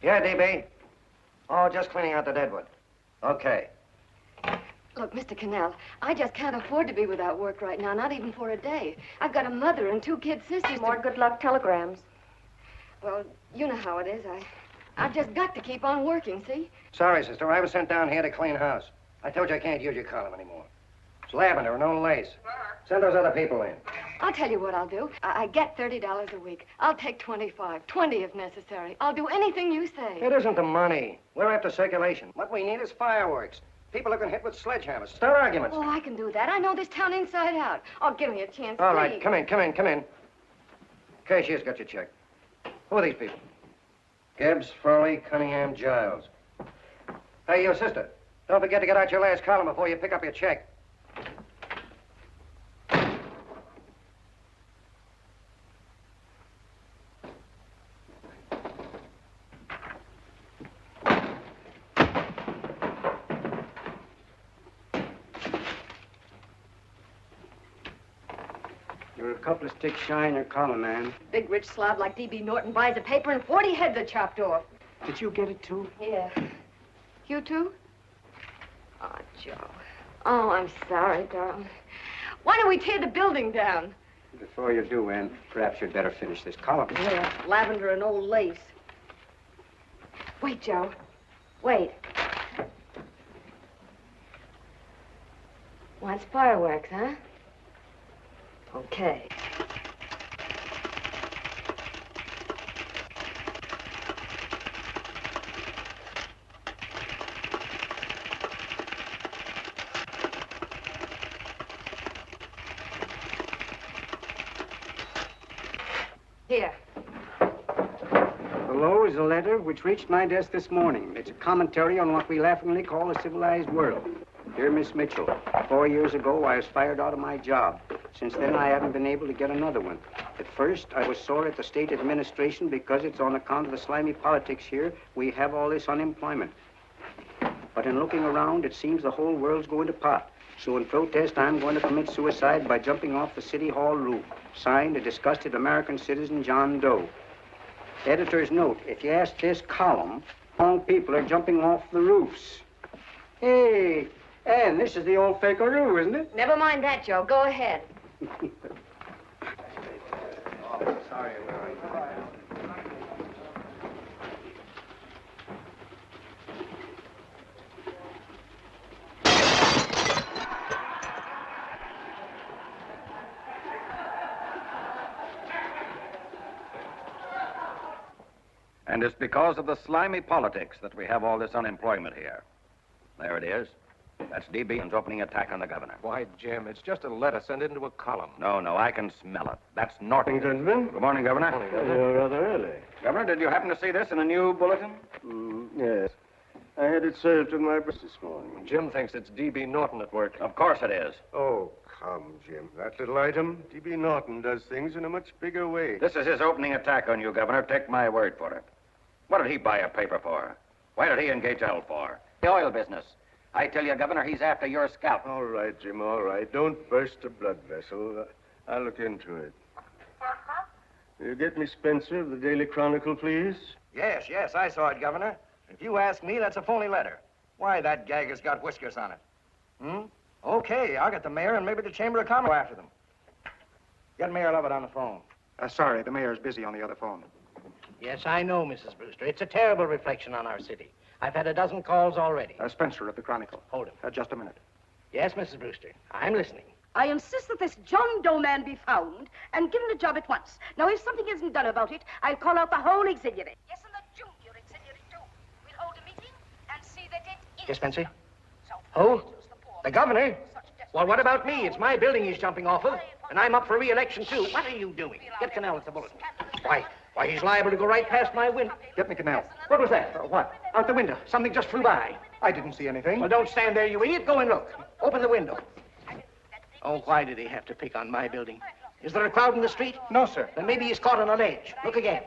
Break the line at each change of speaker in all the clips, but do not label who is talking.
Yeah, DB. Oh, just cleaning out the deadwood. Okay.
Look, Mr. Cannell, I just can't afford to be without work right now, not even for a day. I've got a mother and 2 kid sisters.
More good luck telegrams.
Well, you know how it is. I've just got to keep on working, see?
Sorry, sister. I was sent down here to clean house. I told you I can't use your column anymore. It's lavender, no lace. Send those other people in.
I'll tell you what I'll do. I get $30 a week. I'll take 25, 20 if necessary. I'll do anything you say.
It isn't the money. We're after circulation. What we need is fireworks. People who can hit with sledgehammers. Start arguments.
Oh, I can do that. I know this town inside out. Oh, give me a chance,
All
please.
right, come in. Cashier's got your check. Who are these people? Gibbs, Frawley, Cunningham, Giles. Hey, your sister. Don't forget to get out your last column before you pick up your check.
You're a couple of sticks shy in your column, man.
Big rich slob like D.B. Norton buys a paper and 40 heads are chopped off.
Did you get it, too?
Yeah. You too? Oh, Joe. Oh, I'm sorry, darling. Why don't we tear the building down?
Before you do, Ann, perhaps you'd better finish this column.
Yeah, lavender and old lace. Wait, Joe. Wait. Wants fireworks, huh? Okay. Here.
Below is a letter which reached my desk this morning. It's a commentary on what we laughingly call the civilized world. Dear Miss Mitchell, 4 years ago, I was fired out of my job. Since then, I haven't been able to get another one. At first, I was sore at the state administration because it's on account of the slimy politics here we have all this unemployment. But in looking around, it seems the whole world's going to pot. So in protest, I'm going to commit suicide by jumping off the City Hall roof. Signed, a disgusted American citizen, John Doe. Editor's note, if you ask this column, all people are jumping off the roofs. Hey, Ann, this is the old Fakeroo, isn't it?
Never mind that, Joe. Go ahead.
Sorry.
And it's because of the slimy politics that we have all this unemployment here. There it is. That's DB's opening attack on the governor.
Why, Jim, it's just a letter sent into a column.
No, I can smell it. That's Norton.
Gentlemen.
Good morning, Governor.
You're rather early.
Governor, did you happen to see this in a new bulletin?
Yes. I had it served to my breakfast this morning.
Jim thinks it's D.B. Norton at work.
Of course it is.
Oh, come, Jim. That little item, D.B. Norton does things in a much bigger way.
This is his opening attack on you, Governor. Take my word for it. What did he buy a paper for? Why did he engage L for? The oil business. I tell you, Governor, he's after your scalp.
All right, Jim, all right. Don't burst a blood vessel. I'll look into it. Will you get me Spencer of the Daily Chronicle, please?
Yes, I saw it, Governor. If you ask me, that's a phony letter. Why, that gagger's got whiskers on it. Okay, I'll get the mayor and maybe the Chamber of Commerce after them. Get Mayor Lovett on the phone.
Sorry, the mayor's busy on the other phone.
Yes, I know, Mrs. Brewster. It's a terrible reflection on our city. I've had a dozen calls already.
Spencer of the Chronicle.
Hold him.
Just a minute.
Yes, Mrs. Brewster. I'm listening.
I insist that this John Doe man be found and given a job at once. Now, if something isn't done about it, I'll call out the whole auxiliary. Yes, and the junior auxiliary, too. We'll hold a meeting and see that it is.
Yes, Spencer?
So
Who? The governor? Well, what about me? It's my building he's jumping off of, and I'm up for re-election, too. What are you doing? Get Cannell at the bulletin. Why, he's liable to go right past my window.
Get me Cannell.
What was that?
What?
Out the window. Something just flew by.
I didn't see anything.
Well, don't stand there, you idiot. Go and look. Open the window. Oh, why did he have to pick on my building? Is there a crowd in the street?
No, sir.
Then maybe he's caught on a ledge. Look again.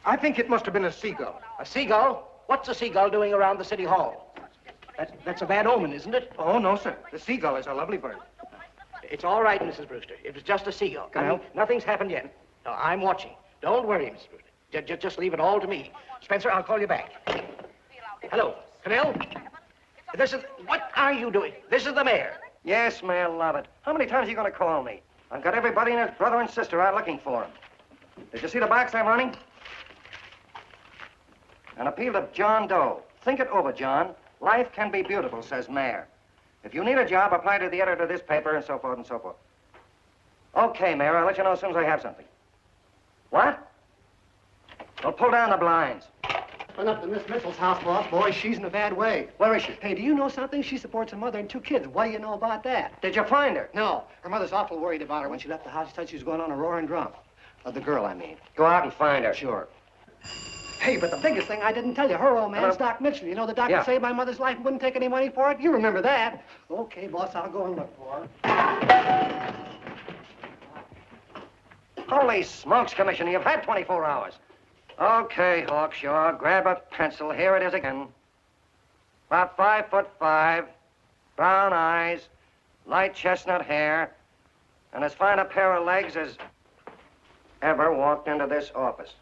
I think it must have been a seagull.
A seagull? What's a seagull doing around the city hall? That's a bad omen, isn't it?
Oh, no, sir. The seagull is a lovely bird.
It's all right, Mrs. Brewster. It was just a seagull. Nothing's happened yet. No, I'm watching. Don't worry, Mrs. Brewster. Just leave it all to me. Spencer, I'll call you back. Hello, Canell? What are you doing? This is the mayor.
Yes, Mayor Lovett. How many times are you going to call me? I've got everybody and his brother and sister out looking for him. Did you see the box I'm running? An appeal to John Doe. Think it over, John. Life can be beautiful, says Mayor. If you need a job, apply to the editor of this paper, and so forth and so forth. Okay, Mayor, I'll let you know as soon as I have something. What? Well, pull down the blinds.
Went up to Miss Mitchell's house, boss. Boy, she's in a bad way.
Where is she?
Hey, do you know something? She supports a mother and 2 kids. What do you know about that?
Did you find her?
No. Her mother's awful worried about her. When she left the house, she said she was going on a roaring drunk. The girl, I mean.
Go out and find her.
Sure. Hey, but the biggest thing I didn't tell you, her old man's Doc Mitchell. You know the doctor saved my mother's life and wouldn't take any money for it? You remember that. Okay, boss, I'll go and look for her.
Holy smokes, Commissioner, you've had 24 hours. Okay, Hawkshaw, grab a pencil. Here it is again. About 5'5", brown eyes, light chestnut hair, and as fine a pair of legs as ever walked into this office.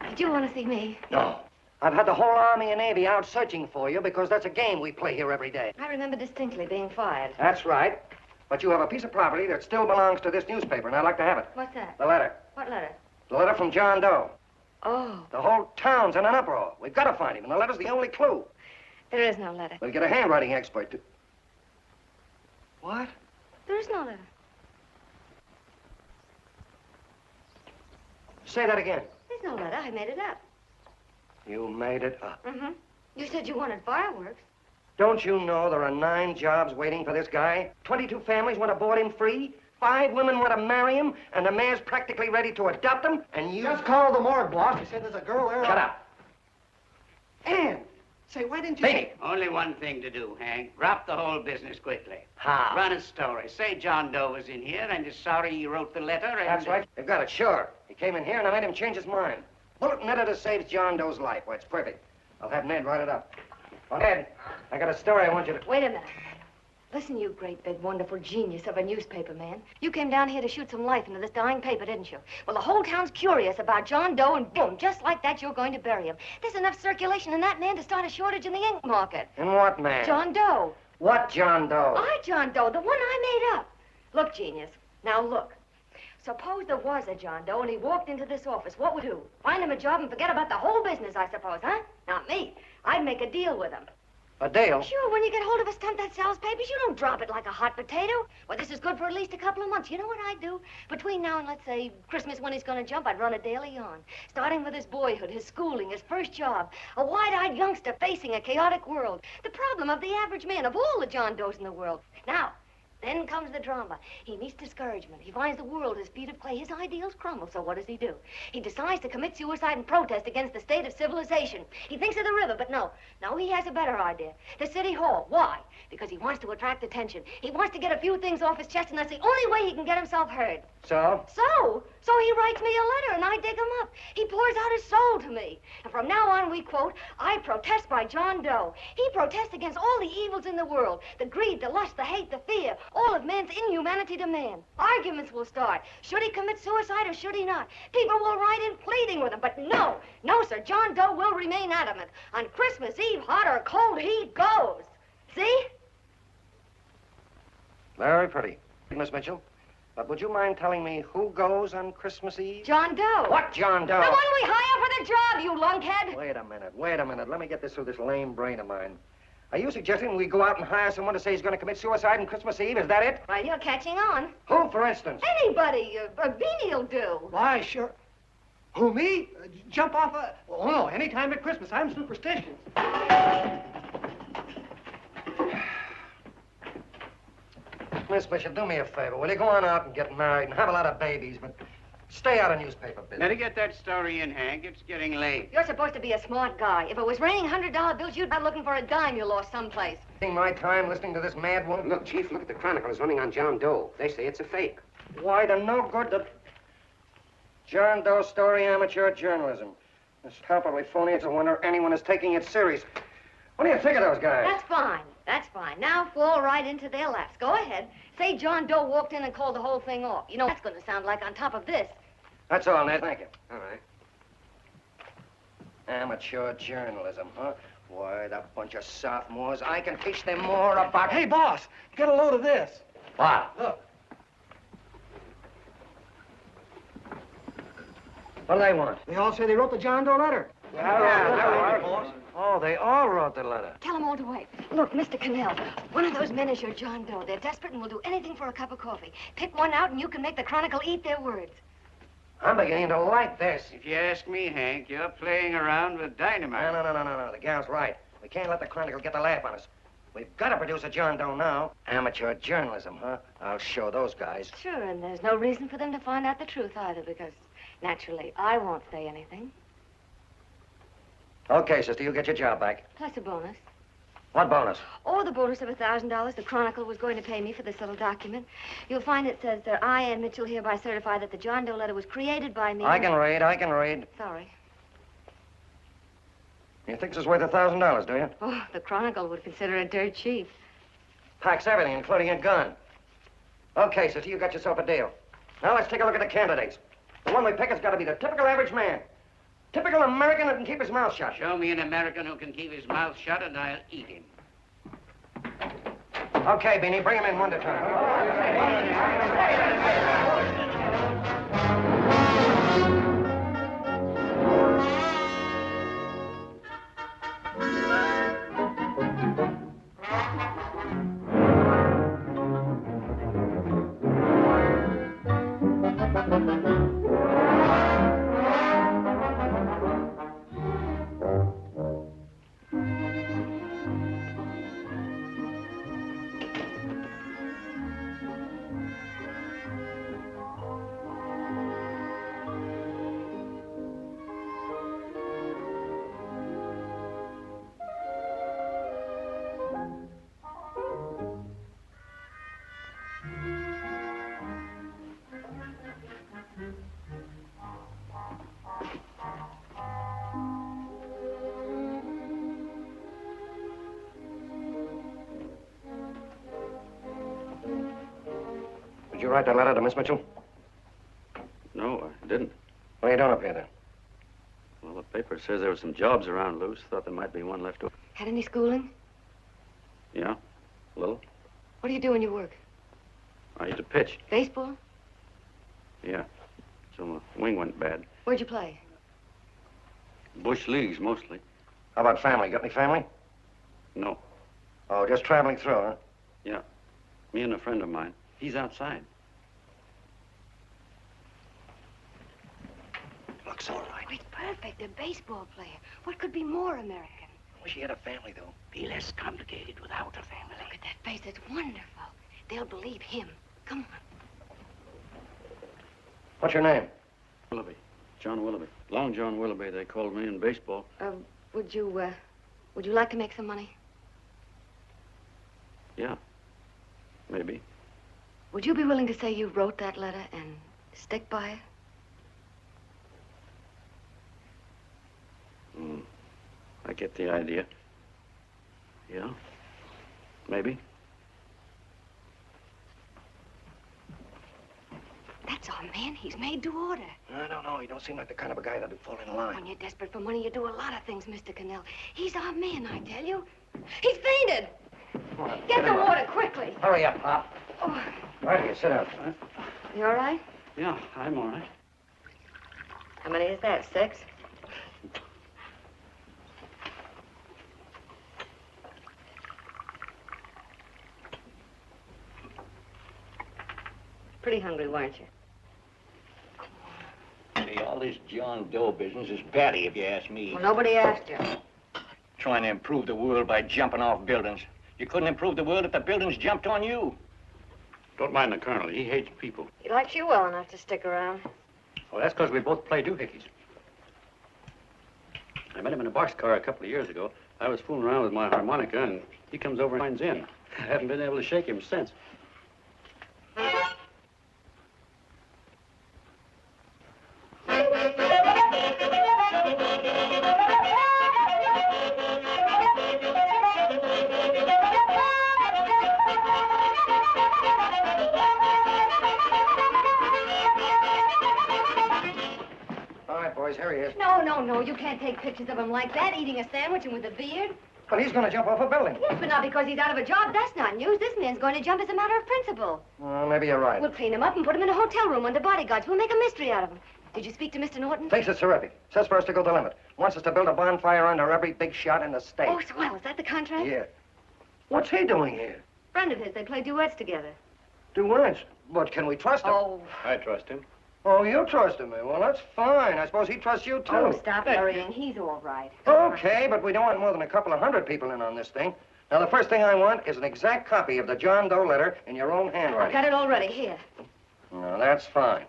Did you want to see me?
No. I've had the whole Army and Navy out searching for you because that's a game we play here every day.
I remember distinctly being fired.
That's right. But you have a piece of property that still belongs to this newspaper, and I'd like to have it.
What's that?
The letter.
What letter?
The letter from John Doe.
Oh.
The whole town's in an uproar. We've got to find him, and the letter's the only clue.
There is no letter.
We'll get a handwriting expert to... What?
There is no letter.
Say that again.
There's no letter. I made it up.
You made it up.
Mm-hmm. You said you wanted fireworks.
Don't you know there are 9 jobs waiting for this guy? 22 families want to board him free. 5 women want to marry him, and the mayor's practically ready to adopt him, and you...
Just call the morgue, boss. They said there's a girl there.
Shut up.
Ann, say, why didn't you...
Baby.
Only one thing to do, Hank. Drop the whole business quickly.
How?
Run a story. Say John Doe was in here and is sorry he wrote the letter and...
That's right. They've got it, sure. He came in here, and I made him change his mind. Bulletin editor saves John Doe's life. Why, it's perfect. I'll have Ned write it up. Oh, Ned, I got a story I want you to...
Wait a minute. Listen, you great, big, wonderful genius of a newspaper man. You came down here to shoot some life into this dying paper, didn't you? Well, the whole town's curious about John Doe, and boom, just like that, you're going to bury him. There's enough circulation in that man to start a shortage in the ink market.
In what man?
John Doe.
What John Doe?
John Doe, the one I made up. Look, genius. Now, look. Suppose there was a John Doe and he walked into this office. What would you do? Find him a job and forget about the whole business, I suppose, huh? Not me. I'd make a deal with him.
A deal?
Sure, when you get hold of a stunt that sells papers, you don't drop it like a hot potato. Well, this is good for at least a couple of months. You know what I'd do? Between now and, let's say, Christmas when he's going to jump, I'd run a daily on. Starting with his boyhood, his schooling, his first job. A wide-eyed youngster facing a chaotic world. The problem of the average man, of all the John Does in the world. Now, then comes the drama. He meets discouragement. He finds the world his feet of clay. His ideals crumble. So what does he do? He decides to commit suicide in protest against the state of civilization. He thinks of the river, but no, he has a better idea. The city hall. Why? Because he wants to attract attention. He wants to get a few things off his chest, and that's the only way he can get himself heard.
So?
So he writes me a letter, and I dig him up. He pours out his soul to me. And from now on, we quote, I protest by John Doe. He protests against all the evils in the world. The greed, the lust, the hate, the fear. All of man's inhumanity to man. Arguments will start. Should he commit suicide or should he not? People will write in pleading with him. But no, sir, John Doe will remain adamant. On Christmas Eve, hot or cold, he goes. See?
Very pretty, Miss Mitchell. But would you mind telling me who goes on Christmas Eve?
John Doe.
What John Doe?
The one we hire for the job, you lunkhead.
Wait a minute. Let me get this through this lame brain of mine. Are you suggesting we go out and hire someone to say he's going to commit suicide on Christmas Eve? Is that it?
Well, you're catching on.
Who, for instance?
Anybody. Beanie'll do.
Why, sure. Who, me? Jump off a... Oh, no, any time at Christmas. I'm superstitious.
Miss Bishop, do me a favor. Will you go on out and get married and have a lot of babies, but stay out of newspaper business.
Better get that story in, Hank. It's getting late.
You're supposed to be a smart guy. If it was raining $100 bills, you'd be looking for a dime you lost someplace.
Wasting my time listening to this mad woman.
Look, Chief, look at the Chronicle. It's running on John Doe. They say it's a fake.
Why, the no good to... John Doe story amateur journalism. It's palpably phony. It's a wonder anyone is taking it serious. What do you think of those guys?
That's fine. That's fine. Now fall right into their laps. Go ahead. Say John Doe walked in and called the whole thing off. You know, that's going to sound like on top of this.
That's all, Ned. Thank you. All right. Amateur journalism, huh? Why, that bunch of sophomores, I can teach them more about...
Hey, boss, get a load of this.
What?
Look.
What do they want?
They all say they wrote the John Doe letter.
Oh, they all wrote the letter.
Tell them all to wait. Look, Mr. Cannell, one of those men is your John Doe. They're desperate and will do anything for a cup of coffee. Pick one out and you can make the Chronicle eat their words.
I'm beginning to like this.
If you ask me, Hank, you're playing around with dynamite.
No. The gal's right. We can't let the Chronicle get the laugh on us. We've got to produce a John Doe now. Amateur journalism, huh? I'll show those guys.
Sure, and there's no reason for them to find out the truth either, because naturally, I won't say anything.
Okay, sister, you get your job back.
Plus a bonus.
What bonus?
Oh, the bonus of $1,000 the Chronicle was going to pay me for this little document. You'll find it says that I, Ann Mitchell, hereby certify that the John Doe letter was created by me.
I can read.
Sorry.
You think this is worth $1,000, do you?
Oh, the Chronicle would consider it dirt cheap.
Packs everything, including a gun. Okay, sister, you got yourself a deal. Now let's take a look at the candidates. The one we pick has got to be the typical average man. Typical American that can keep his mouth shut.
Show me an American who can keep his mouth shut and I'll eat him.
Okay, Beanie, bring him in one at a time. Did you write that letter to Miss Mitchell?
No, I didn't.
What are you doing up here, then?
Well, the paper says there were some jobs around loose. Thought there might be one left over.
Had any schooling?
Yeah, a little.
What do you do when you work?
I used to pitch.
Baseball?
Yeah. So my wing went bad.
Where'd you play?
Bush leagues, mostly.
How about family? Got any family?
No.
Oh, just traveling through, huh?
Yeah. Me and a friend of mine. He's outside.
Looks all right.
It's perfect, a baseball player. What could be more American?
Wish he had a family, though.
Be less complicated without a family.
Look at that face, it's wonderful. They'll believe him. Come on.
What's your name?
Willoughby. John Willoughby. Long John Willoughby, they called me in baseball.
Would you like to make some money?
Yeah. Maybe.
Would you be willing to say you wrote that letter and stick by it?
I get the idea. Yeah. Maybe.
That's our man. He's made to order.
I don't know. He don't seem like the kind of a guy that'd fall in line.
When you're desperate for money, you do a lot of things, Mr. Cannell. He's our man, I tell you. He's fainted. Get the water quickly.
Hurry up, Pop.
Oh.
Right here, sit down.
You all right?
Yeah, I'm all right.
How many is that, 6? Pretty hungry, weren't you?
See, all this John Doe business is batty, if you ask me.
Well, nobody asked you.
Trying to improve the world by jumping off buildings. You couldn't improve the world if the buildings jumped on you.
Don't mind the colonel. He hates people.
He likes you well enough to stick around.
Well, that's because we both play doohickeys. I met him in a boxcar a couple of years ago. I was fooling around with my harmonica, and he comes over and finds in. I haven't been able to shake him since.
is.
No, you can't take pictures of him like that, eating a sandwich and with a beard.
But he's going to jump off a building.
Yes, but not because he's out of a job. That's not news. This man's going to jump as a matter of principle.
Well, maybe you're right.
We'll clean him up and put him in a hotel room under bodyguards. We'll make a mystery out of him. Did you speak to Mr. Norton?
Thinks it's terrific. Says for us to go the limit. Wants us to build a bonfire under every big shot in the state.
Oh, swell. Is that the contract?
Yeah. What's he doing here?
Friend of his. They play duets together.
Duets? But can we trust him?
Oh.
I trust him.
Oh, you trust him, eh? Well, that's fine. I suppose he trusts you, too.
Oh, stop worrying. He's all right.
Okay, but we don't want more than a couple of hundred people in on this thing. Now, the first thing I want is an exact copy of the John Doe letter in your own handwriting.
Got it already. Here.
No, that's fine.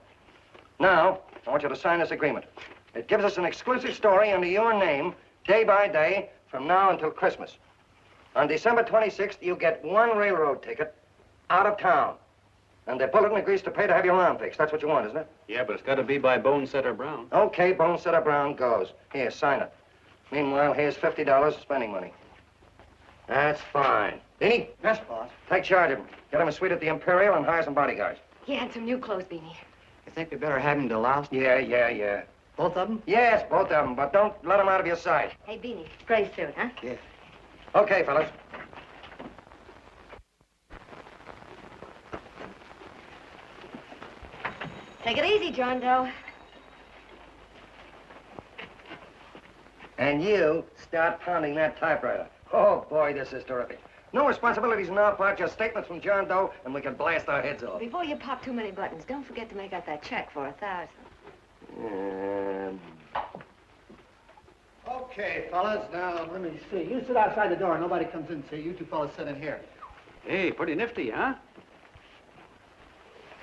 Now, I want you to sign this agreement. It gives us an exclusive story under your name, day by day, from now until Christmas. On December 26th, you get one railroad ticket out of town. And the bulletin agrees to pay to have your arm fixed. That's what you want, isn't it?
Yeah, but it's got to be by Bonesetter Brown.
Okay, Bonesetter Brown goes. Here, sign it. Meanwhile, here's $50 spending money. That's fine. Deanie?
Yes, boss.
Take charge of him. Get him a suite at the Imperial and hire some bodyguards.
Yeah, and some new clothes, Beanie.
You think we better have him to last?
Yeah.
Both of them?
Yes, both of them, but don't let them out of your sight.
Hey, Beanie, gray suit, huh?
Yeah.
Okay, fellas.
Take it easy, John Doe.
And you start pounding that typewriter. Oh, boy, this is terrific. No responsibilities on our part, just statements from John Doe, and we can blast our heads off.
Before you pop too many buttons, don't forget to make out that check for $1,000.
Okay, fellas, now, let me see. You sit outside the door. Nobody comes in, see? You two fellas sit in here.
Hey, pretty nifty, huh?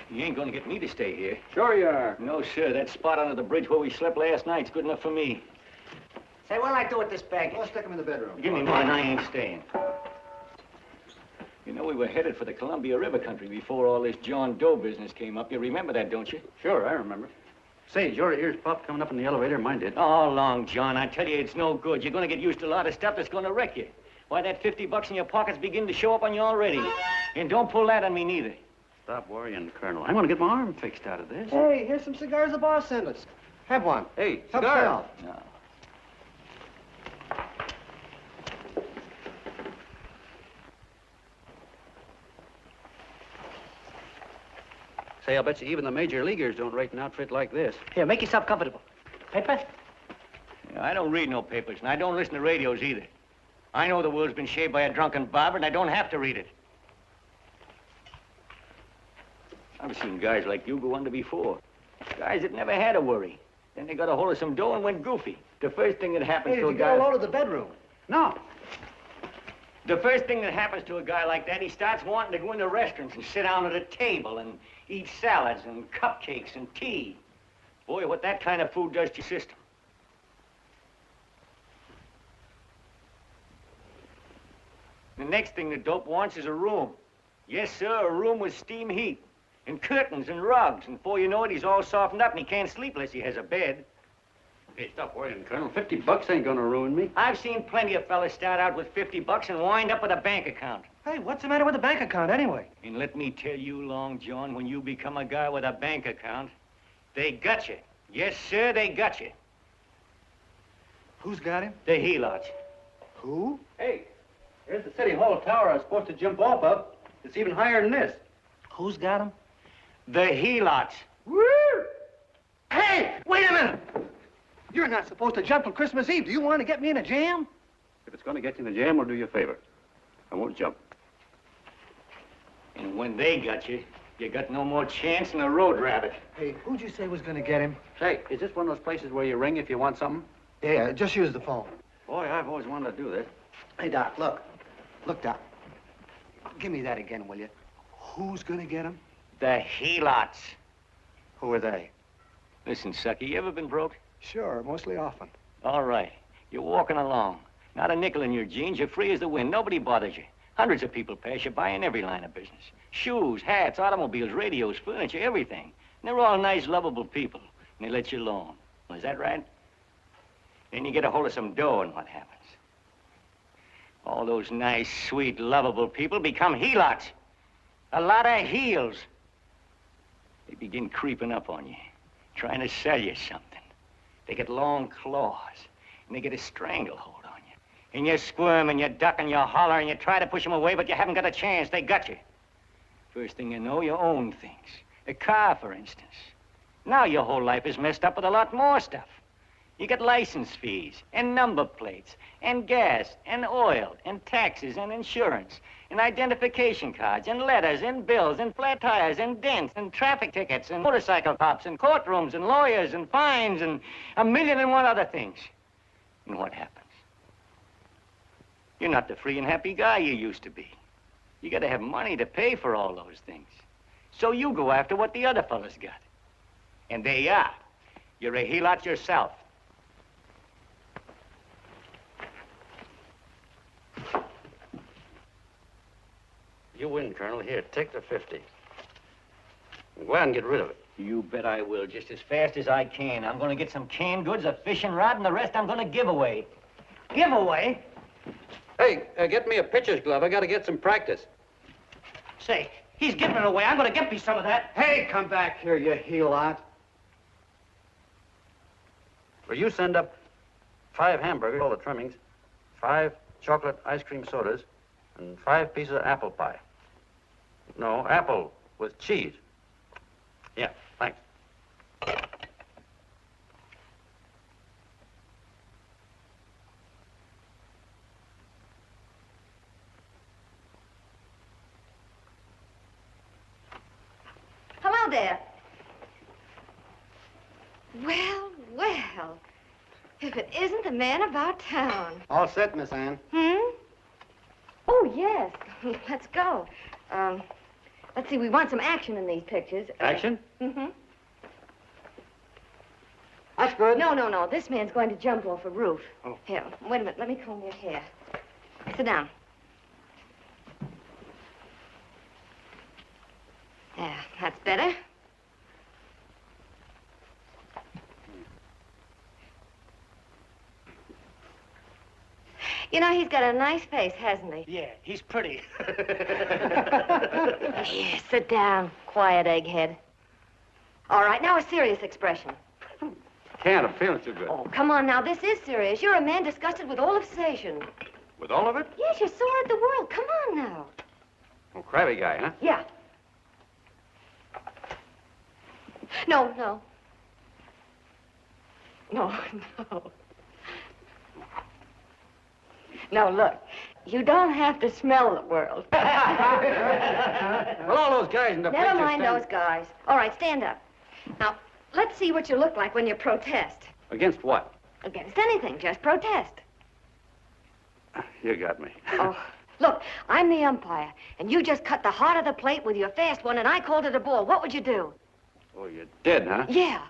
You ain't gonna get me to stay here.
Sure you are.
No, sir. That spot under the bridge where we slept last night's good enough for me.
Say, what'll I do with this baggage?
Let's stick him in the bedroom.
Give me mine. I ain't staying. You know, we were headed for the Columbia River country before all this John Doe business came up. You remember that, don't you?
Sure, I remember. Say, your ears popped coming up in the elevator. Mine did.
All along, John. I tell you, it's no good. You're gonna get used to a lot of stuff that's gonna wreck you. Why, that $50 in your pocket's beginning to show up on you already. And don't pull that on me, neither.
Stop worrying, Colonel. I'm gonna get my arm fixed out of this.
Hey, here's some cigars the boss sent us. Have one.
Hey,
Help
cigar.
yourself.
No.
Say, I'll bet you even the major leaguers don't rate an outfit like this.
Here, make yourself comfortable. Paper?
Yeah, I don't read no papers, and I don't listen to radios either. I know the world's been shaped by a drunken barber, and I don't have to read it. I've seen guys like you go under before. Guys that never had a worry. Then they got a hold of some dough and went goofy. The first thing that happens
Hey,
to
did
a
you
guy...
get a load of the bedroom?
No.
The first thing that happens to a guy like that, he starts wanting to go into restaurants and sit down at a table and eat salads and cupcakes and tea. Boy, what that kind of food does to your system. The next thing the dope wants is a room. Yes, sir, a room with steam heat and curtains and rugs. And before you know it, he's all softened up and he can't sleep unless he has a bed.
Hey, stop worrying, Colonel. $50 ain't gonna ruin me.
I've seen plenty of fellas start out with $50 and wind up with a bank account.
Hey, what's the matter with the bank account, anyway?
And let me tell you, Long John, when you become a guy with a bank account, they got you. Yes, sir, they got you.
Who's got him?
The helots.
Who?
Hey, here's the City Hall tower I was supposed to jump off of. It's even higher than this.
Who's got him?
The helots.
Woo! Hey, wait a minute! You're not supposed to jump till Christmas Eve. Do you want to get me in a jam?
If it's gonna get you in the jam, we'll do you a favor. I won't jump.
And when they got you, you got no more chance than a road rabbit.
Hey, who'd you say was going to get him?
Say, is this one of those places where you ring if you want something?
Yeah, just use the phone.
Boy, I've always wanted to do this.
Hey, Doc, look. Look, Doc. Give me that again, will you? Who's going to get him?
The helots.
Who are they?
Listen, sucker, you ever been broke?
Sure, mostly often.
All right. You're walking along. Not a nickel in your jeans. You're free as the wind. Nobody bothers you. Hundreds of people pass you by in every line of business. Shoes, hats, automobiles, radios, furniture, everything. And they're all nice, lovable people. And they let you alone. Well, is that right? Then you get a hold of some dough, and what happens? All those nice, sweet, lovable people become helots. A lot of heels. They begin creeping up on you, trying to sell you something. They get long claws, and they get a stranglehold on you. And you squirm, and you duck, and you holler, and you try to push them away, but you haven't got a chance. They got you. First thing you know, you own things. A car, for instance. Now your whole life is messed up with a lot more stuff. You get license fees, and number plates, and gas, and oil, and taxes, and insurance, and identification cards, and letters, and bills, and flat tires, and dents, and traffic tickets, and motorcycle cops, and courtrooms, and lawyers, and fines, and 1,000,001 other things. And what happens? You're not the free and happy guy you used to be. You gotta have money to pay for all those things. So you go after what the other fellas got. And there you are. You're a heel-out yourself.
You win, Colonel. Here, take the 50. Go out and get rid of it.
You bet I will, just as fast as I can. I'm gonna get some canned goods, a fishing rod, and the rest I'm gonna give away. Give away?
Hey, get me a pitcher's glove. I gotta get some practice.
Say, he's giving it away. I'm gonna get me some of that.
Hey, come back here, you heel-out.
Well, you send up 5 hamburgers, all the trimmings, 5 chocolate ice cream sodas, and 5 pieces of apple pie. No, apple with cheese. Yeah, thanks.
Hello there. Well, well. If it isn't the man about town.
All set, Miss Anne.
Oh, yes. Let's go. Let's see, we want some action in these pictures.
Action?
That's good.
No. This man's going to jump off a roof.
Oh.
Here, wait a minute. Let me comb your hair. Sit down. There, that's better. You know, he's got a nice face, hasn't he?
Yeah, he's pretty.
Here, sit down, quiet egghead. All right, now a serious expression.
Can't, I'm feeling too good.
Oh, come on now, this is serious. You're a man disgusted with all of sensation.
With all of it?
Yes, you're sore at the world. Come on now.
Oh, crabby guy, huh?
Yeah. No. No, look. You don't have to smell the world.
Well, all those guys in the
Never
picture
mind those guys. All right, stand up. Now, let's see what you look like when you protest.
Against what?
Against anything, just protest.
You got me.
Oh, look, I'm the umpire, and you just cut the heart of the plate with your fast one, and I called it a ball. What would you do?
Oh, you did, huh?
Yeah.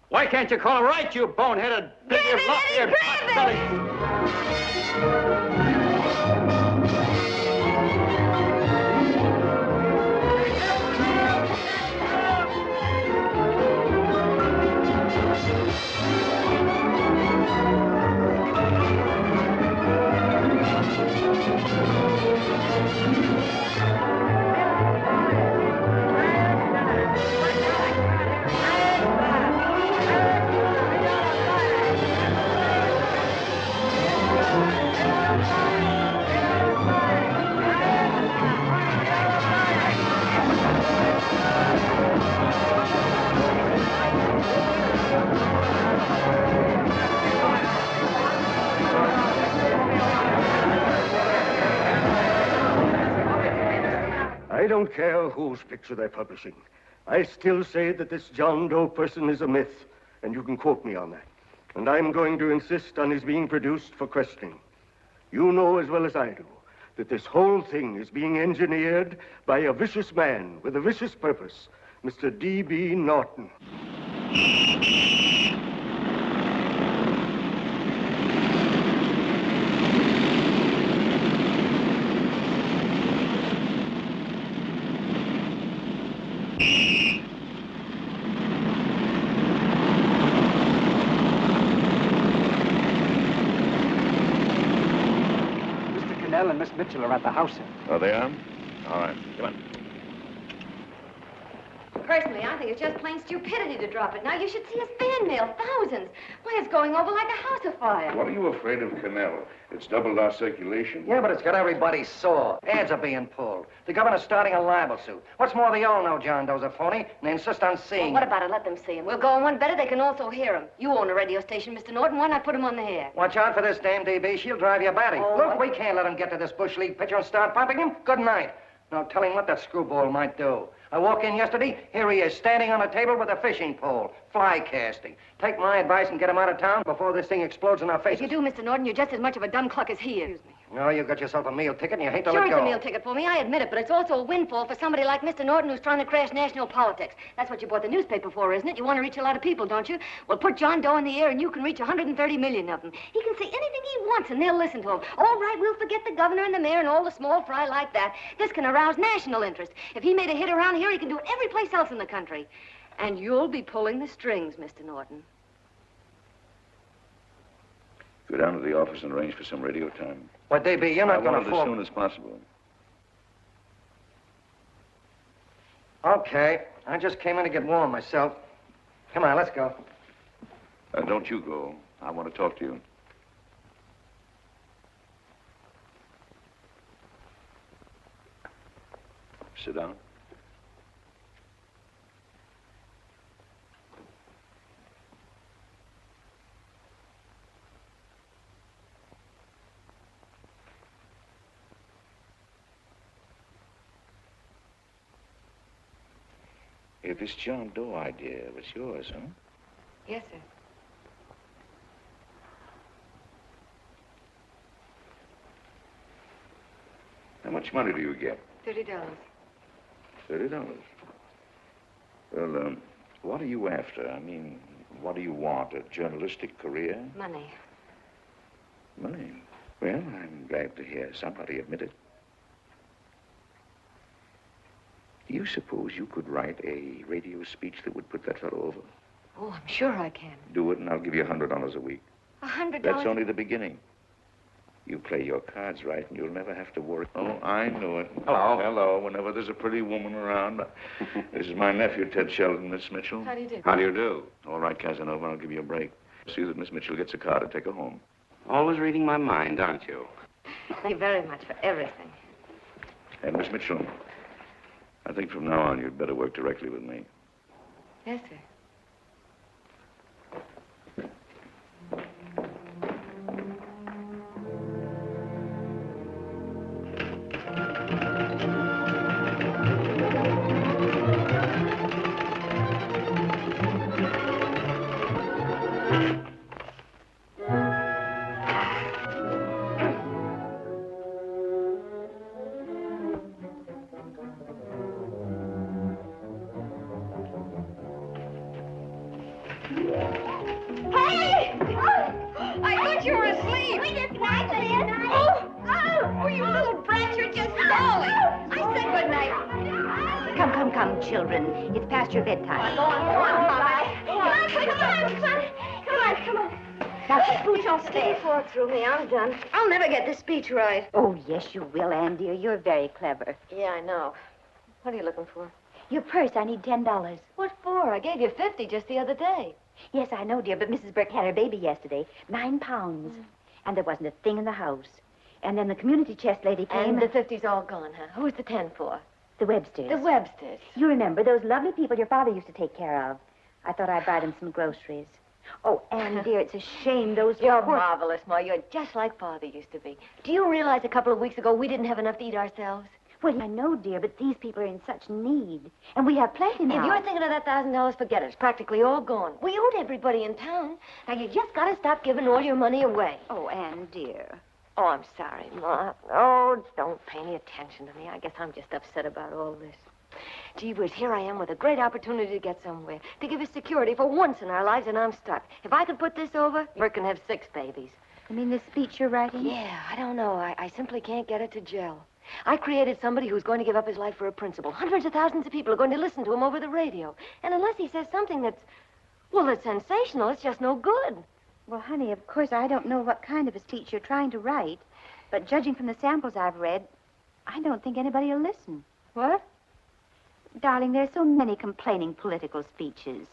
Why can't you call it right, you boneheaded...
Grab it, Eddie, grab it!
I don't care whose picture they're publishing. I still say that this John Doe person is a myth, and you can quote me on that. And I'm going to insist on his being produced for questioning. You know as well as I do that this whole thing is being engineered by a vicious man with a vicious purpose, Mr. D.B. Norton.
And Miss Mitchell are at the house.
Oh, they are? All right, come on.
Personally, I think it's just plain stupidity to drop it. Now, you should see his fan mail, thousands. Why, it's going over like a house afire.
What are you afraid of, Canal? It's doubled our circulation.
Yeah, but it's got everybody sore. Ads are being pulled. The governor's starting a libel suit. What's more, they all know John Doe's a phony, and they insist on seeing
Well, what about it? Let them see him. We'll go on one better. They can also hear him. You own a radio station, Mr. Norton. Why not put him on the air?
Watch out for this dame, DB. She'll drive you batty.
Oh,
Look, we can't let him get to this Bush League pitcher and start pumping him. Good night. No telling what that screwball might do. I walk in yesterday, here he is, standing on a table with a fishing pole, fly casting. Take my advice and get him out of town before this thing explodes in our faces.
If you do, Mr. Norton, you're just as much of a dumb cluck as he is.
No, you got yourself a meal ticket and you hate to
Sure,
let
it's
go.
a meal ticket for me, I admit it, but it's also a windfall for somebody like Mr. Norton who's trying to crash national politics. That's what you bought the newspaper for, isn't it? You want to reach a lot of people, don't you? Well, put John Doe in the air and you can reach 130 million of them. He can say anything he wants and they'll listen to him. All right, we'll forget the governor and the mayor and all the small fry like that. This can arouse national interest. If he made a hit around here, he can do it every place else in the country. And you'll be pulling the strings, Mr. Norton.
Go down to the office and arrange for some radio time.
What, DB, you're not going to
I want it as soon as possible.
Okay. I just came in to get warm myself. Come on, let's go.
Don't you go. I want to talk to you. Sit down. Hey, this John Doe idea was yours, huh?
Yes, sir.
How much money do you get?
$30.
$30. Well, what are you after? I mean, what do you want? A journalistic career?
Money.
Money? Well, I'm glad to hear somebody admit it. Do you suppose you could write a radio speech that would put that fellow over?
Oh, I'm sure I can.
Do it, and I'll give you $100 a week.
$100?
That's only the beginning. You play your cards right, and you'll never have to worry. Oh, I know it.
Hello.
Hello. Whenever there's a pretty woman around. This is my nephew, Ted Sheldon, Miss Mitchell.
How do you do?
How do you do?
All right, Casanova, I'll give you a break. See that Miss Mitchell gets a car to take her home.
Always reading my mind, aren't you?
Thank you very much for everything.
And Miss Mitchell, I think from now on you'd better work directly with me.
Yes, sir.
Hey! Oh, I thought you were asleep. We just night, Oh, you little brat, you're just falling. I said good night.
Come, children. It's past your bedtime.
Go on, Mama. Come on.
Now, scooch off the floor through me. I'm done. I'll never get this speech right.
Oh, yes, you will, Ann, dear. You're very clever.
Yeah, I know. What are you looking for?
Your purse, I need $10.
What for? I gave you 50 just the other day.
Yes, I know, dear, but Mrs. Burke had her baby yesterday. 9 pounds. And there wasn't a thing in the house. And then the community chest lady came.
And the 50's all gone, huh? Who's the 10 for?
The Websters.
The Websters.
You remember those lovely people your father used to take care of. I thought I'd buy them some groceries. Oh, Ann, dear, it's a shame those
You're
poor...
marvelous, Ma. You're just like Father used to be. Do you realize a couple of weeks ago we didn't have enough to eat ourselves?
Well, I know, dear, but these people are in such need. And we have plenty now.
If you're thinking of that $1,000, forget it. It's practically all gone. We owed everybody in town. Now, you just got to stop giving all your money away.
Oh, Ann, dear.
Oh, I'm sorry, Ma. Oh, don't pay any attention to me. I guess I'm just upset about all this. Gee whiz, here I am with a great opportunity to get somewhere, to give us security for once in our lives, and I'm stuck. If I could put this over, Bert can have 6 babies.
You mean the speech you're writing?
Yeah, I don't know. I simply can't get it to gel. I created somebody who's going to give up his life for a principle. Hundreds of thousands of people are going to listen to him over the radio. And unless he says something that's sensational, it's just no good.
Well, honey, of course, I don't know what kind of a speech you're trying to write. But judging from the samples I've read, I don't think anybody will listen.
What?
Darling, there's so many complaining political speeches.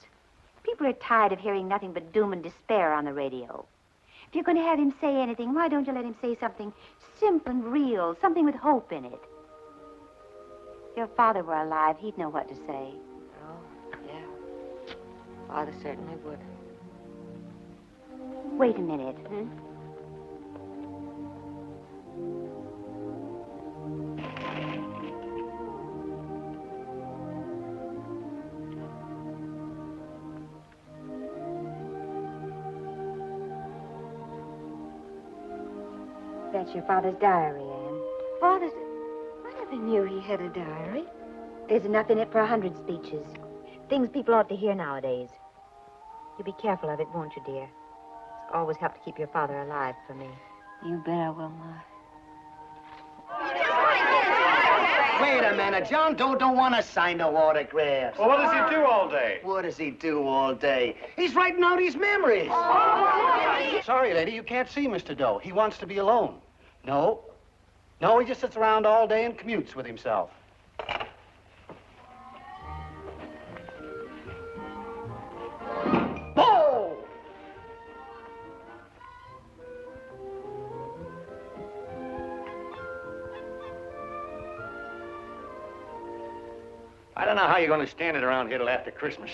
People are tired of hearing nothing but doom and despair on the radio. If you're going to have him say anything, why don't you let him say something simple and real, something with hope in it? If your father were alive, he'd know what to say.
Oh, yeah. Father certainly would.
Wait a minute. That's your father's diary, Anne.
Father's... I never knew he had a diary.
There's enough in it for 100 speeches. Things people ought to hear nowadays. You be careful of it, won't you, dear? It's always helped to keep your father alive for me.
You bet I will, Ma.
Wait a minute. John Doe don't want to sign no autographs.
Well, what does he do all day?
What does he do all day? He's writing out his memories.
Sorry, lady, you can't see Mr. Doe. He wants to be alone. No. No, he just sits around all day and commutes with himself.
Whoa!
I don't know how you're going to stand it around here till after Christmas.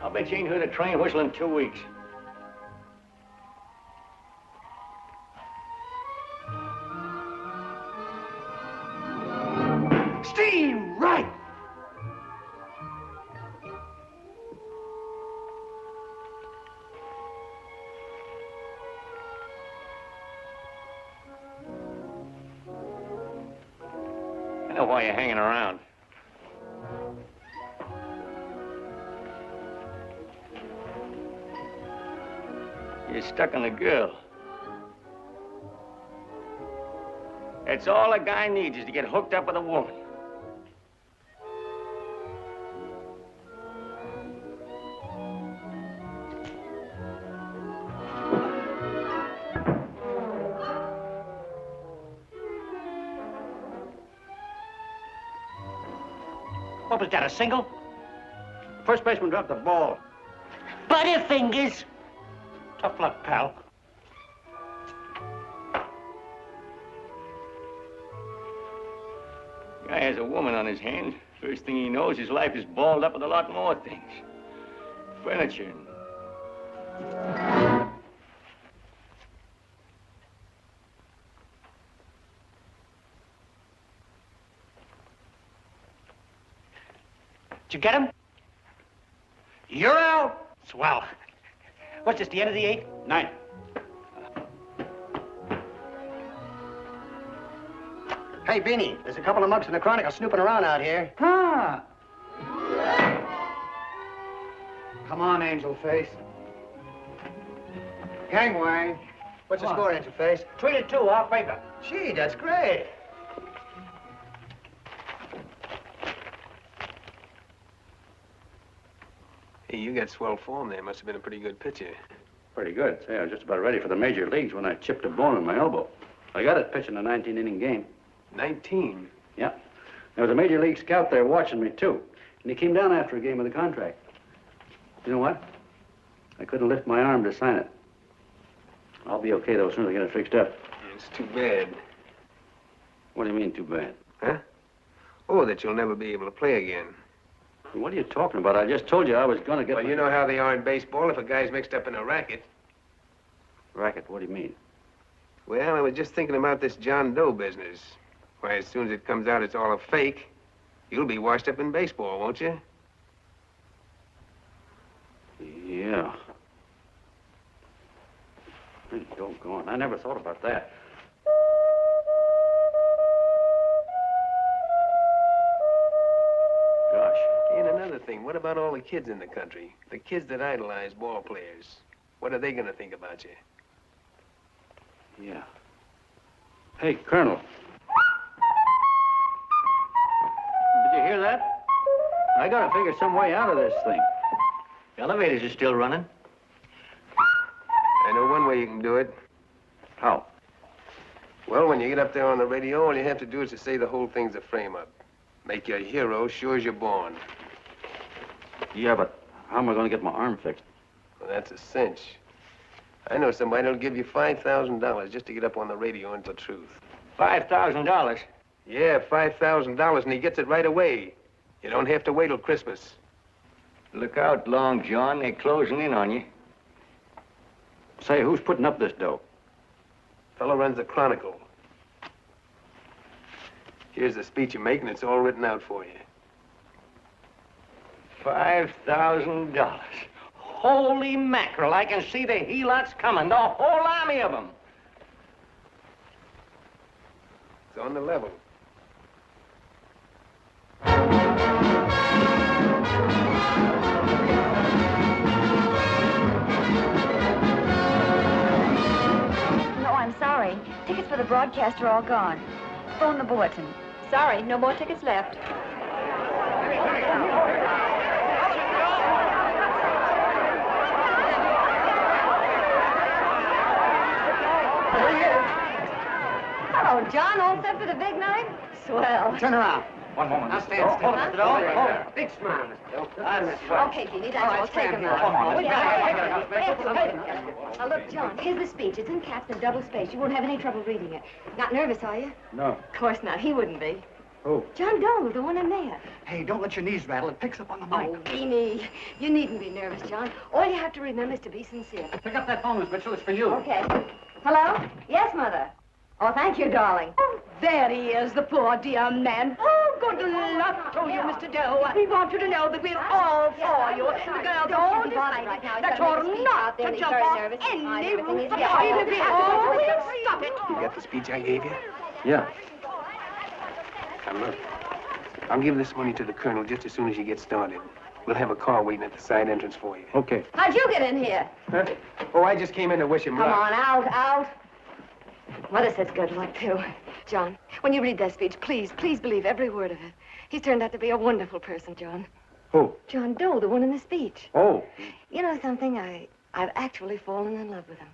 I'll bet you ain't heard a train whistle in 2 weeks.
Steam right!
I know why you're hanging around. You're stuck on a girl. That's all a guy needs is to get hooked up with a woman.
What was that, a single? First baseman dropped the ball.
Butterfingers!
Tough luck, pal.
Guy has a woman on his hands. First thing he knows, his life is balled up with a lot more things. Furniture.
Did you get him? You're out. Swell. What's this, the end of the 8th? 9.
Hey, Beanie, there's a couple of mugs from the Chronicle snooping around out here.
Huh? Come on, Angel Face.
Gangway. What's the score, Angel Face?
3-2, off paper.
Gee, that's great.
Hey, you got swell form there. Must have been a pretty good pitcher.
Pretty good. Say, I was just about ready for the major leagues when I chipped a bone in my elbow. I got it pitching a 19-inning game.
19?
Yeah. There was a major league scout there watching me, too. And he came down after a game of the contract. You know what? I couldn't lift my arm to sign it. I'll be okay, though, as soon as I get it fixed up.
It's too bad.
What do you mean, too bad?
Huh? Oh, that you'll never be able to play again.
What are you talking about? I just told you I was going to get...
Well, you know how they are in baseball if a guy's mixed up in a racket.
Racket? What do you mean?
Well, I was just thinking about this John Doe business. Why, as soon as it comes out it's all a fake, you'll be washed up in baseball, won't you?
Yeah. Hey, doggone. I never thought about that. Gosh.
And another thing, what about all the kids in the country? The kids that idolize ball players. What are they going to think about you?
Yeah. Hey, Colonel. Did you hear that? I gotta figure some way out of this thing.
The elevators are still running.
I know one way you can do it.
How?
Well, when you get up there on the radio, all you have to do is to say the whole thing's a frame-up. Make you a hero sure as you're born.
Yeah, but how am I going to get my arm fixed?
Well, that's a cinch. I know somebody that'll give you $5,000 just to get up on the radio and tell the truth.
$5,000?
Yeah, $5,000, and he gets it right away. You don't have to wait till Christmas.
Look out, Long John. They're closing in on you.
Say, who's putting up this dough?
Fellow runs the Chronicle. Here's the speech you're making. It's all written out for you.
$5,000. Holy mackerel, I can see the helots coming, the whole army of them.
It's on the level.
No, I'm sorry. Tickets for the broadcast are all gone. Phone the bulletin. Sorry, no more tickets left.
Hello, John. All set for the big night? Swell.
Turn around.
One moment.
Now stand still.
Huh?
Mr. Doe. Hold it. Big smile, Mr. Doe.
Okay, Jeannie, that's all. Take him
Come on.
Now, look, John, here's the speech. It's in caps and double spaced. You won't have any trouble reading it. Not nervous, are you?
No.
Of course not. He wouldn't be.
Who?
John Doe, the one in there.
Hey, don't let your knees rattle. It picks up on the mic.
Oh, Beanie, you needn't be nervous, John. All you have to remember is to be sincere.
Pick up that phone, Miss Mitchell. It's for you.
Okay. Hello? Yes, Mother. Oh, thank you, darling.
Oh, there he is, the poor dear man. Oh, good luck to you, Mr. Doe. We want you to know that we're all for you. The girls all decided that you're not to jump off any roof. We will stop it.
You got the speech I gave you?
Yeah.
Now, look. I'll give this money to the colonel just as soon as you get started. We'll have a car waiting at the side entrance for you.
Okay.
How'd you get in here?
Huh? Oh, I just came in to wish him
Come
luck.
on, out. Mother says good luck, too. John, when you read that speech, please believe every word of it. He's turned out to be a wonderful person, John.
Who?
John Doe, the one in the speech.
Oh.
You know something? I've actually fallen in love with him.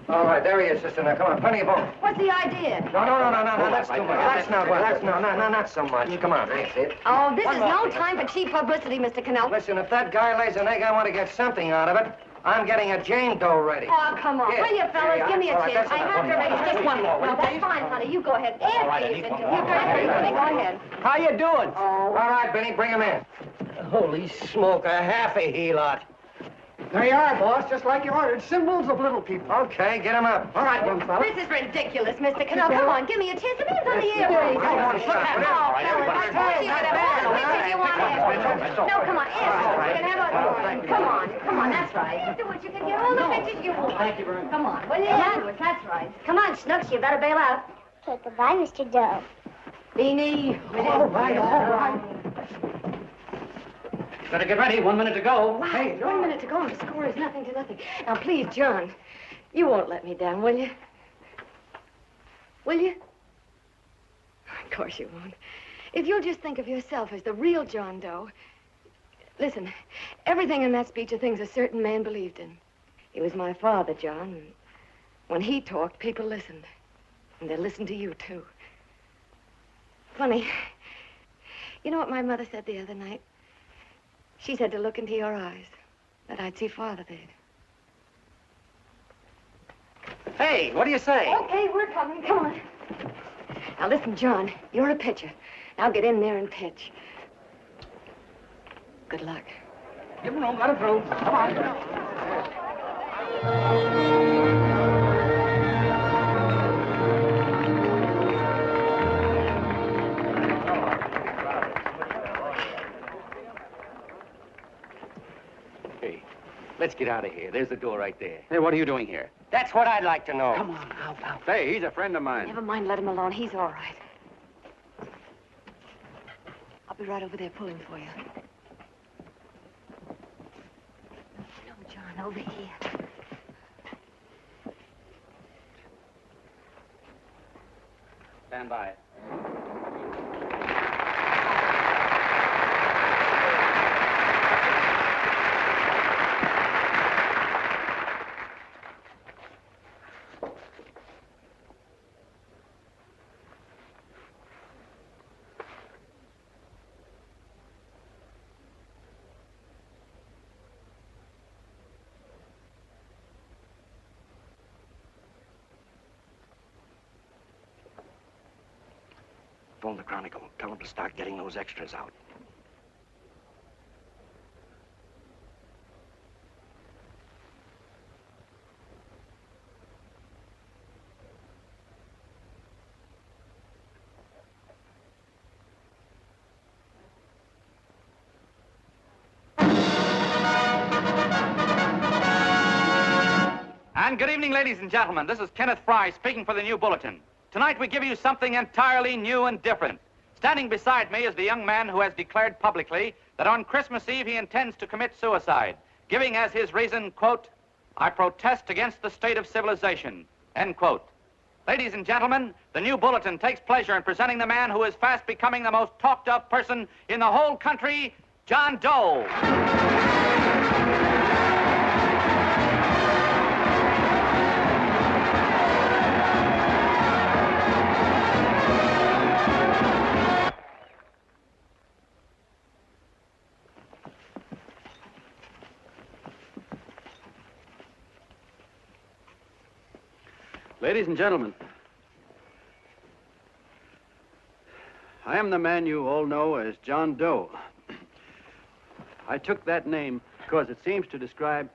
All right, there he is, sister. Now, come on, plenty of both.
What's the idea?
No, that's too much. That's not what. That's not so much. Come on, that's it.
Oh, this is no time for cheap publicity, Mr. Cannell.
Listen, if that guy lays an egg, I want to get something out of it. I'm getting a Jane Doe ready.
Oh, come on.
Here,
Will you, fellas?
here,
Give me a
all right,
chance.
that's
I
enough.
have to raise just one more. No, that's fine, honey. You go ahead.
All right, I
Yes,
need
please.
one
You
more.
go ahead. Go ahead.
How you doing?
Oh.
All right, Benny, bring him in.
Holy smoke, a half a helot.
There you are, boss, just like you ordered. Symbols of little people.
Okay, get him up.
All right, young fella.
This is ridiculous, Mr. Cannell. Come on, give me a chance. The man's on the air, please. No, come on, Come on, that's right. Do what you can get all the pictures you want.
Thank you very much.
Come on, will you? That's right. Come on, Snooks, you better bail out.
Okay, goodbye, Mr. Doe.
Beanie.
All right.
Better get ready. 1 minute to go.
Wow, 1 minute to go. The score is nothing to nothing. Now, please, John, you won't let me down, will you? Will you? Of course you won't. If you'll just think of yourself as the real John Doe. Listen, everything in that speech are things a certain man believed in. He was my father, John, and when he talked, people listened. And they listened to you, too. Funny. You know what my mother said the other night? She said to look into your eyes, that I'd see Father there.
Hey, what do you say?
Okay, we're coming. Come on. Now, listen, John, you're a pitcher. Now get in there and pitch. Good luck.
Give him room. Let him through. Come on.
Let's get out of here. There's the door right there.
Hey, what are you doing here?
That's what I'd like to know.
Come on, out.
Say, he's a friend of mine.
Never mind, let him alone. He's all right. I'll be right over there pulling for you. No, John, over here.
Stand by.
Phone the Chronicle. Tell them to start getting those extras out.
And good evening, ladies and gentlemen. This is Kenneth Fry speaking for the New Bulletin. Tonight we give you something entirely new and different. Standing beside me is the young man who has declared publicly that on Christmas Eve he intends to commit suicide, giving as his reason, quote, "I protest against the state of civilization," end quote. Ladies and gentlemen, the New Bulletin takes pleasure in presenting the man who is fast becoming the most talked of person in the whole country, John Doe.
Ladies and gentlemen, I am the man you all know as John Doe. I took that name because it seems to describe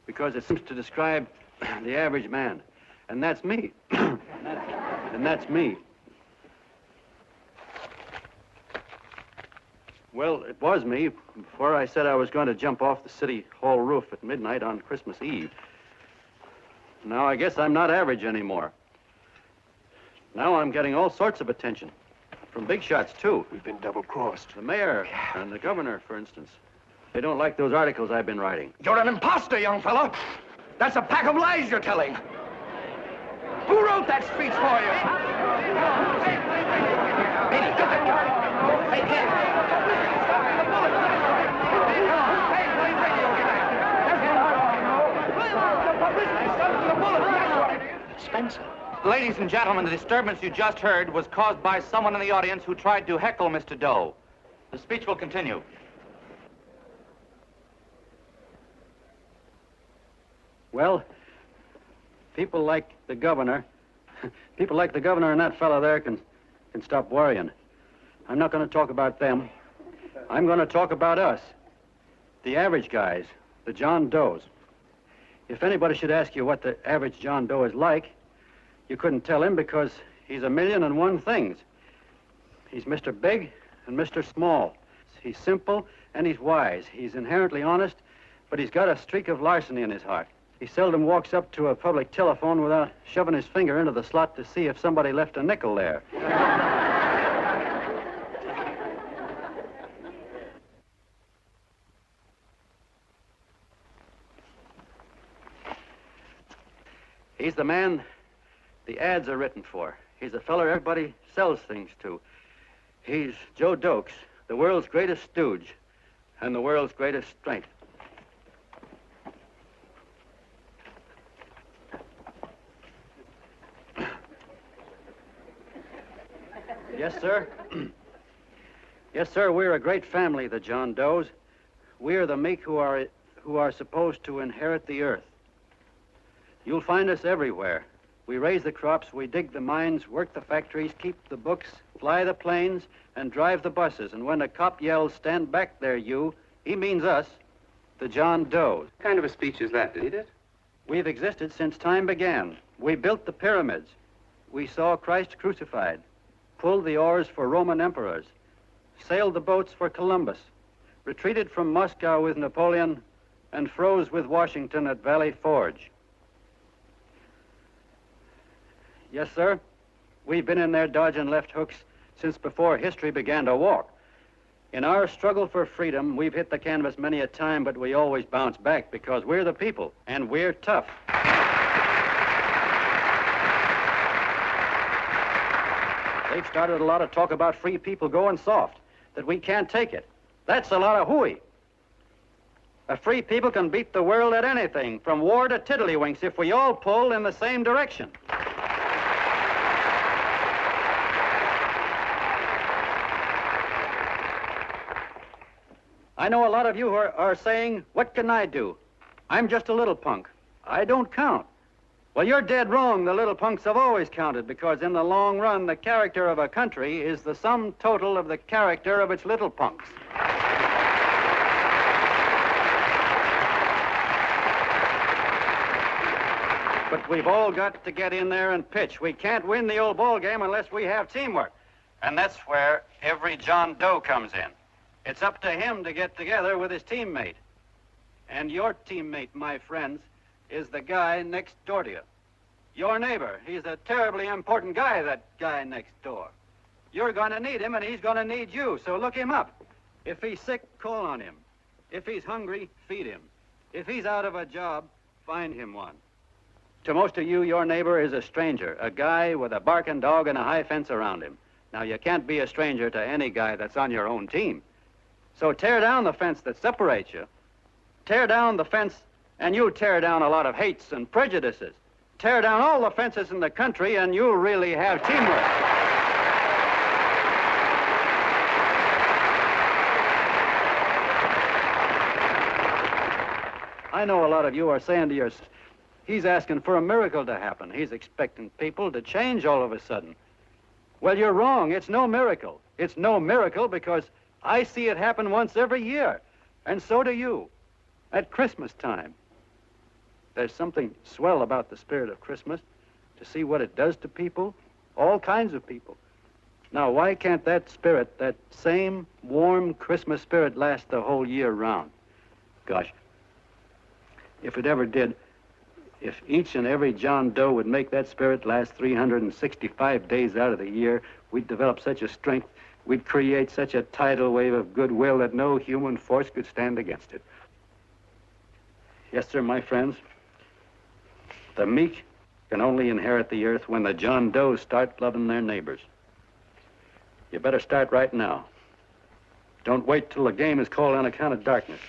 the average man. And that's me. And that's me. Well, it was me before I said I was going to jump off the city hall roof at midnight on Christmas Eve. Now I guess I'm not average anymore. Now I'm getting all sorts of attention. From big shots, too.
We've been double-crossed.
The mayor and the governor, for instance. They don't like those articles I've been writing.
You're an imposter, young fellow. That's a pack of lies you're telling. Who wrote that speech for you? Benny, get that guy. Hey, kid.
Spencer. Ladies and gentlemen, the disturbance you just heard was caused by someone in the audience who tried to heckle Mr. Doe. The speech will continue.
Well, people like the governor and that fellow there can stop worrying. I'm not going to talk about them. I'm going to talk about us, the average guys, the John Does. If anybody should ask you what the average John Doe is like, you couldn't tell him because he's a million and one things. He's Mr. Big and Mr. Small. He's simple and he's wise. He's inherently honest, but he's got a streak of larceny in his heart. He seldom walks up to a public telephone without shoving his finger into the slot to see if somebody left a nickel there. He's the man the ads are written for. He's the feller everybody sells things to. He's Joe Dokes, the world's greatest stooge and the world's greatest strength. Yes, sir. Yes, sir, we're a great family, the John Does. We are the meek who are supposed to inherit the earth. You'll find us everywhere. We raise the crops, we dig the mines, work the factories, keep the books, fly the planes, and drive the buses. And when the cop yells, "Stand back there, you," he means us, the John Does.
What kind of a speech is that, did it?
We've existed since time began. We built the pyramids. We saw Christ crucified, pulled the oars for Roman emperors, sailed the boats for Columbus, retreated from Moscow with Napoleon, and froze with Washington at Valley Forge. Yes, sir. We've been in there dodging left hooks since before history began to walk. In our struggle for freedom, we've hit the canvas many a time, but we always bounce back because we're the people, and we're tough. They've started a lot of talk about free people going soft, that we can't take it. That's a lot of hooey. A free people can beat the world at anything, from war to tiddlywinks, if we all pull in the same direction. I know a lot of you are saying, what can I do? I'm just a little punk. I don't count.
Well, you're dead wrong. The little punks have always counted, because in the long run, the character of a country is the sum total of the character of its little punks. But we've all got to get in there and pitch. We can't win the old ball game unless we have teamwork. And that's where every John Doe comes in. It's up to him to get together with his teammate. And your teammate, my friends, is the guy next door to you. Your neighbor. He's a terribly important guy, that guy next door. You're going to need him, and he's going to need you, so look him up. If he's sick, call on him. If he's hungry, feed him. If he's out of a job, find him one. To most of you, your neighbor is a stranger, a guy with a barking dog and a high fence around him. Now, you can't be a stranger to any guy that's on your own team. So tear down the fence that separates you. Tear down the fence, and you'll tear down a lot of hates and prejudices. Tear down all the fences in the country, and you'll really have teamwork. I know a lot of you are saying to yourself, he's asking for a miracle to happen. He's expecting people to change all of a sudden. Well, you're wrong. It's no miracle. It's no miracle because I see it happen once every year, and so do you. At Christmas time. There's something swell about the spirit of Christmas, to see what it does to people, all kinds of people. Now, why can't that spirit, that same warm Christmas spirit, last the whole year round? Gosh, if it ever did, if each and every John Doe would make that spirit last 365 days out of the year, we'd develop such a strength, we'd create such a tidal wave of goodwill that no human force could stand against it. Yes, sir, my friends. The meek can only inherit the earth when the John Does start loving their neighbors. You better start right now. Don't wait till the game is called on account of darkness.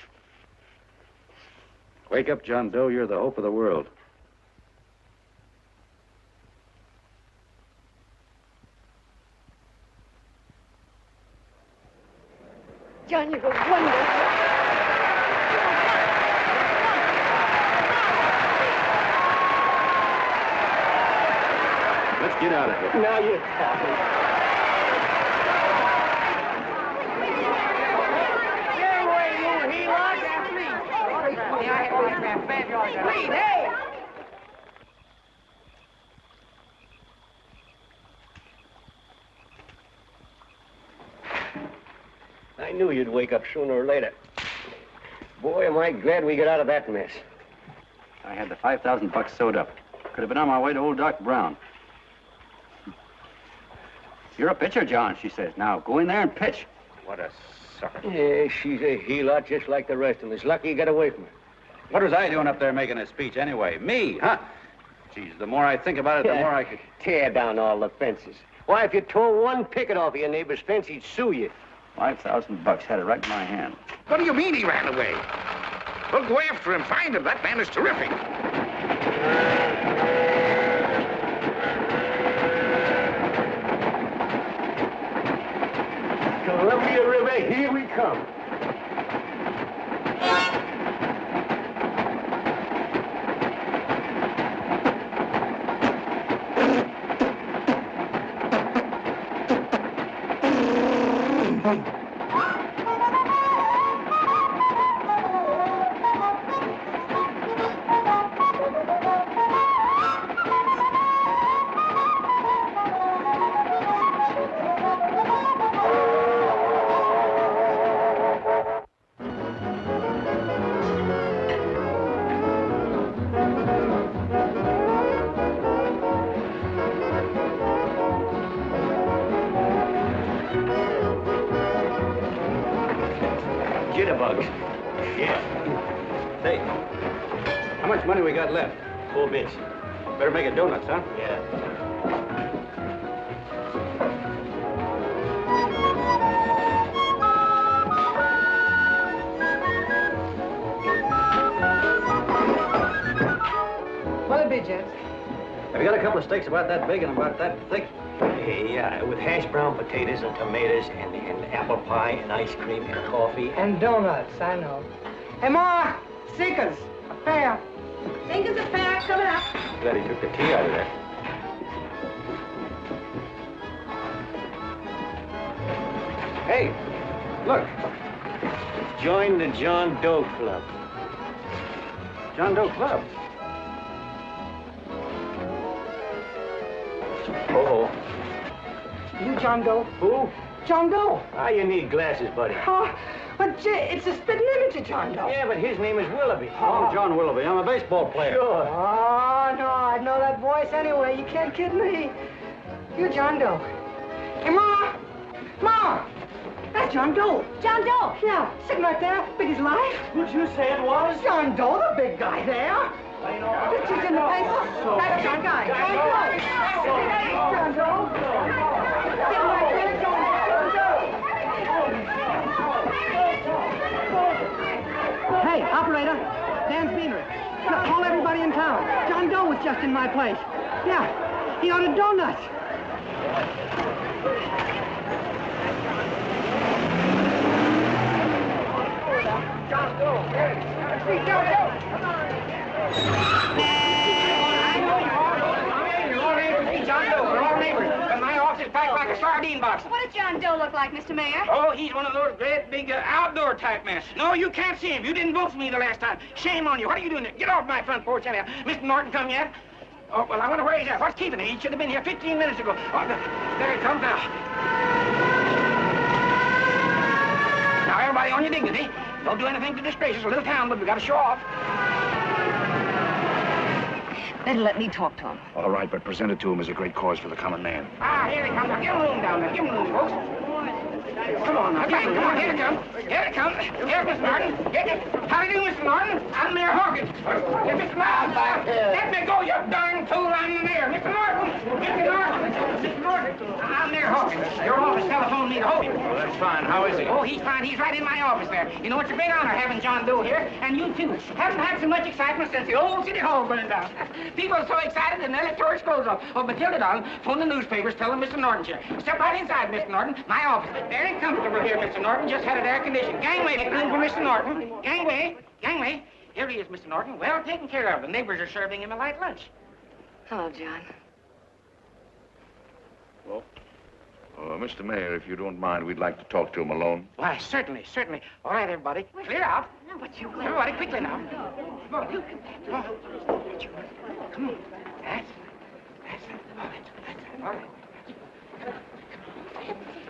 Wake up, John Doe. You're the hope of the world.
John, you were wonderful.
Let's get out of here.
Now you're talking.
Get away, you he-lot. Please, hey!
I knew you'd wake up sooner or later. Boy, am I glad we got out of that mess.
I had the $5,000 sewed up. Could have been on my way to old Doc Brown. You're a pitcher, John, she says. Now, go in there and pitch.
What a sucker.
Yeah, she's a he-lot just like the rest of us. Lucky you got away from her.
What was I doing up there making a speech anyway? Me, huh? Geez, the more I think about it, the more I could...
Tear down all the fences. Why, if you tore one picket off of your neighbor's fence, he'd sue you.
$5,000, had it right in my hand.
What do you mean he ran away? Well, go after him, find him. That man is terrific.
Columbia River, here we come.
Jitterbugs. Yeah. Say, how much money we got left?
4 bits.
Better make it donuts, huh?
Yeah.
What'll it be, gents?
Have you got a couple of steaks about that big and about that thick?
Hey, with hash brown potatoes and tomatoes and apple pie and ice cream and coffee.
And donuts, I know. Hey, Ma, Seekers, a pair.
Fingers of pear coming up.
Glad he took the key out of there. Hey, look. Join the John Doe Club.
John Doe Club?
Oh.
You John Doe?
Who?
John Doe.
Ah, you need glasses, buddy.
Oh, but it's a spitting image of John Doe.
Yeah, but his name is Willoughby.
I'm John Willoughby. I'm a baseball player.
Sure.
Oh, no, I'd know that voice anyway. You can't kid me. You're John Doe. Hey, Ma! Ma! That's John Doe.
John Doe.
Yeah, sitting right there, big as life.
Who'd you say it was?
John Doe, the big guy there. Pictures in the paper. That's John Guy. John Doe. John Doe. Sitting right there, John Doe. Hey, operator. Dan's beaner. Look, call everybody in town. John Doe was just in my place. Yeah, he ordered donuts. John Doe. Hey, John Doe.
John Doe, we're all neighbors. And my office is packed like a sardine box.
What does John Doe look like, Mr. Mayor?
Oh, he's one of those great big outdoor type men. No, you can't see him. You didn't vote for me the last time. Shame on you. What are you doing there? Get off my front porch anyhow. Mr. Norton come yet? Oh, well, I wonder where he's at. What's keeping him? He should have been here 15 minutes ago. Oh, there he comes now. Now, everybody on your dignity. Don't do anything to disgrace us. A little town, but we got to show off.
Better let me talk to him.
All right, but present it to him as a great cause for the common man.
Ah, here he comes. Now, give him room down there. Give him room, folks. Come on now. Come on. Here he comes. Here he comes. Here's Mr. Norton. How do you do, Mr. Norton? I'm Mayor Hawkins. Here's Mr. Miles back. Let me go, you darn fool. I'm the mayor. Mr. Norton. Mr. Norton. Mr. Norton. I'm Mayor Hawkins. Your office telephoned me to hold him.
Well, that's fine. How is he?
Oh, he's fine. He's right in my office there. You know, it's a big honor having John Doe here, and you too. Haven't had so much excitement since the old city hall burned down. People are so excited and electoral scrolls off. Oh, Matilda, darling, phone the newspapers, tell them Mr. Norton's here. Step right inside, Mr. Norton. My office. Very comfortable here, Mr. Norton. Just had it air conditioned. Gangway, make room for Mr. Norton. Gangway. Gangway. Here he is, Mr. Norton. Well taken care of. The neighbors are serving him a light lunch.
Hello, John.
Well, Mr. Mayor, if you don't mind, we'd like to talk to him alone.
Why, certainly, certainly. All right, everybody. Clear out. Everybody, quickly now. Come on. Come on. Come on. That's it. All right.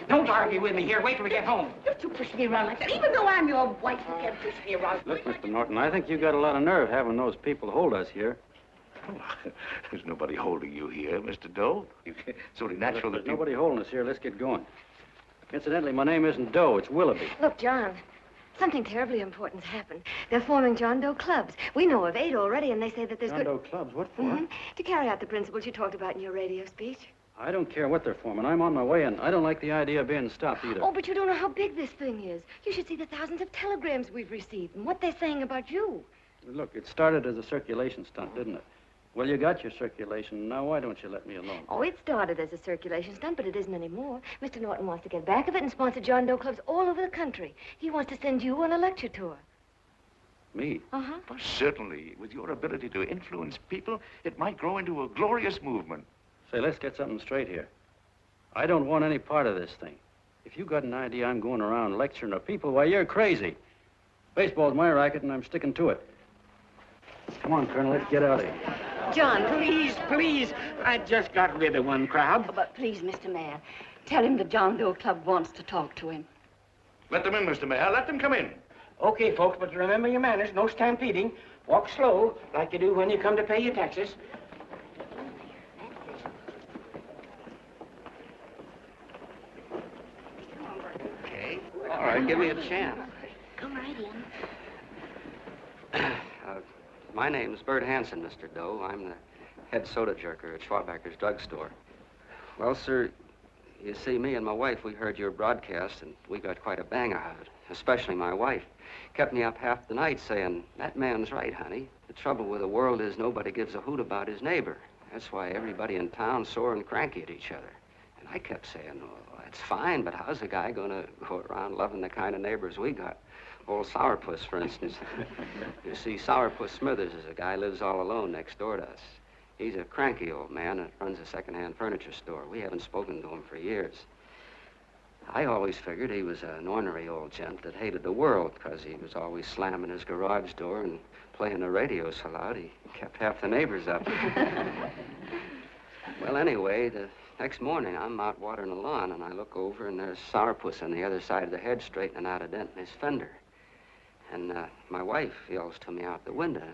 Don't argue with me here. Wait till we get home.
Don't you push me around like that. Even though I'm your wife, you can't push me around.
Look, Mr. Norton, I think you got a lot of nerve having those people hold us here.
There's nobody holding you here, Mr. Doe. It's only natural that
There's nobody holding us here. Let's get going. Incidentally, my name isn't Doe. It's Willoughby.
Look, John, something terribly important's happened. They're forming John Doe clubs. We know of 8 already, and they say that there's
John Doe clubs? What for?
To carry out the principles you talked about in your radio speech.
I don't care what they're forming. I'm on my way, and I don't like the idea of being stopped either.
Oh, but you don't know how big this thing is. You should see the thousands of telegrams we've received and what they're saying about you.
Look, it started as a circulation stunt, didn't it? Well, you got your circulation. Now, why don't you let me alone?
Oh, it started as a circulation stunt, but it isn't anymore. Mr. Norton wants to get back of it and sponsor John Doe clubs all over the country. He wants to send you on a lecture tour.
Me?
Uh-huh.
Well, certainly, with your ability to influence people, it might grow into a glorious movement.
Say, let's get something straight here. I don't want any part of this thing. If you got an idea I'm going around lecturing to people, why, you're crazy. Baseball's my racket, and I'm sticking to it. Come on, Colonel, let's get out of here.
John, please, please. I just got rid of one crowd.
Oh, but please, Mr. Mayor, tell him the John Doe Club wants to talk to him.
Let them in, Mr. Mayor. Let them come in.
Okay, folks, but remember your manners. No stampeding. Walk slow, like you do when you come to pay your taxes.
Okay. All right, give me a chance.
Come right in.
My name's Bert Hansen, Mr. Doe. I'm the head soda jerker at Schwabacker's drugstore. Well, sir, you see, me and my wife, we heard your broadcast, and we got quite a bang out of it, especially my wife. Kept me up half the night saying, that man's right, honey. The trouble with the world is nobody gives a hoot about his neighbor. That's why everybody in town's sore and cranky at each other. And I kept saying, well, that's fine, but how's a guy going to go around loving the kind of neighbors we got?
Old Sourpuss, for instance. You see, Sourpuss Smithers is a guy who lives all alone next door to us. He's a cranky old man that runs a second-hand furniture store. We haven't spoken to him for years. I always figured he was an ornery old gent that hated the world because he was always slamming his garage door and playing the radio so loud he kept half the neighbors up. Well, anyway, the next morning I'm out watering the lawn and I look over and there's Sourpuss on the other side of the hedge straightening out a dent in his fender. And my wife yells to me out the window.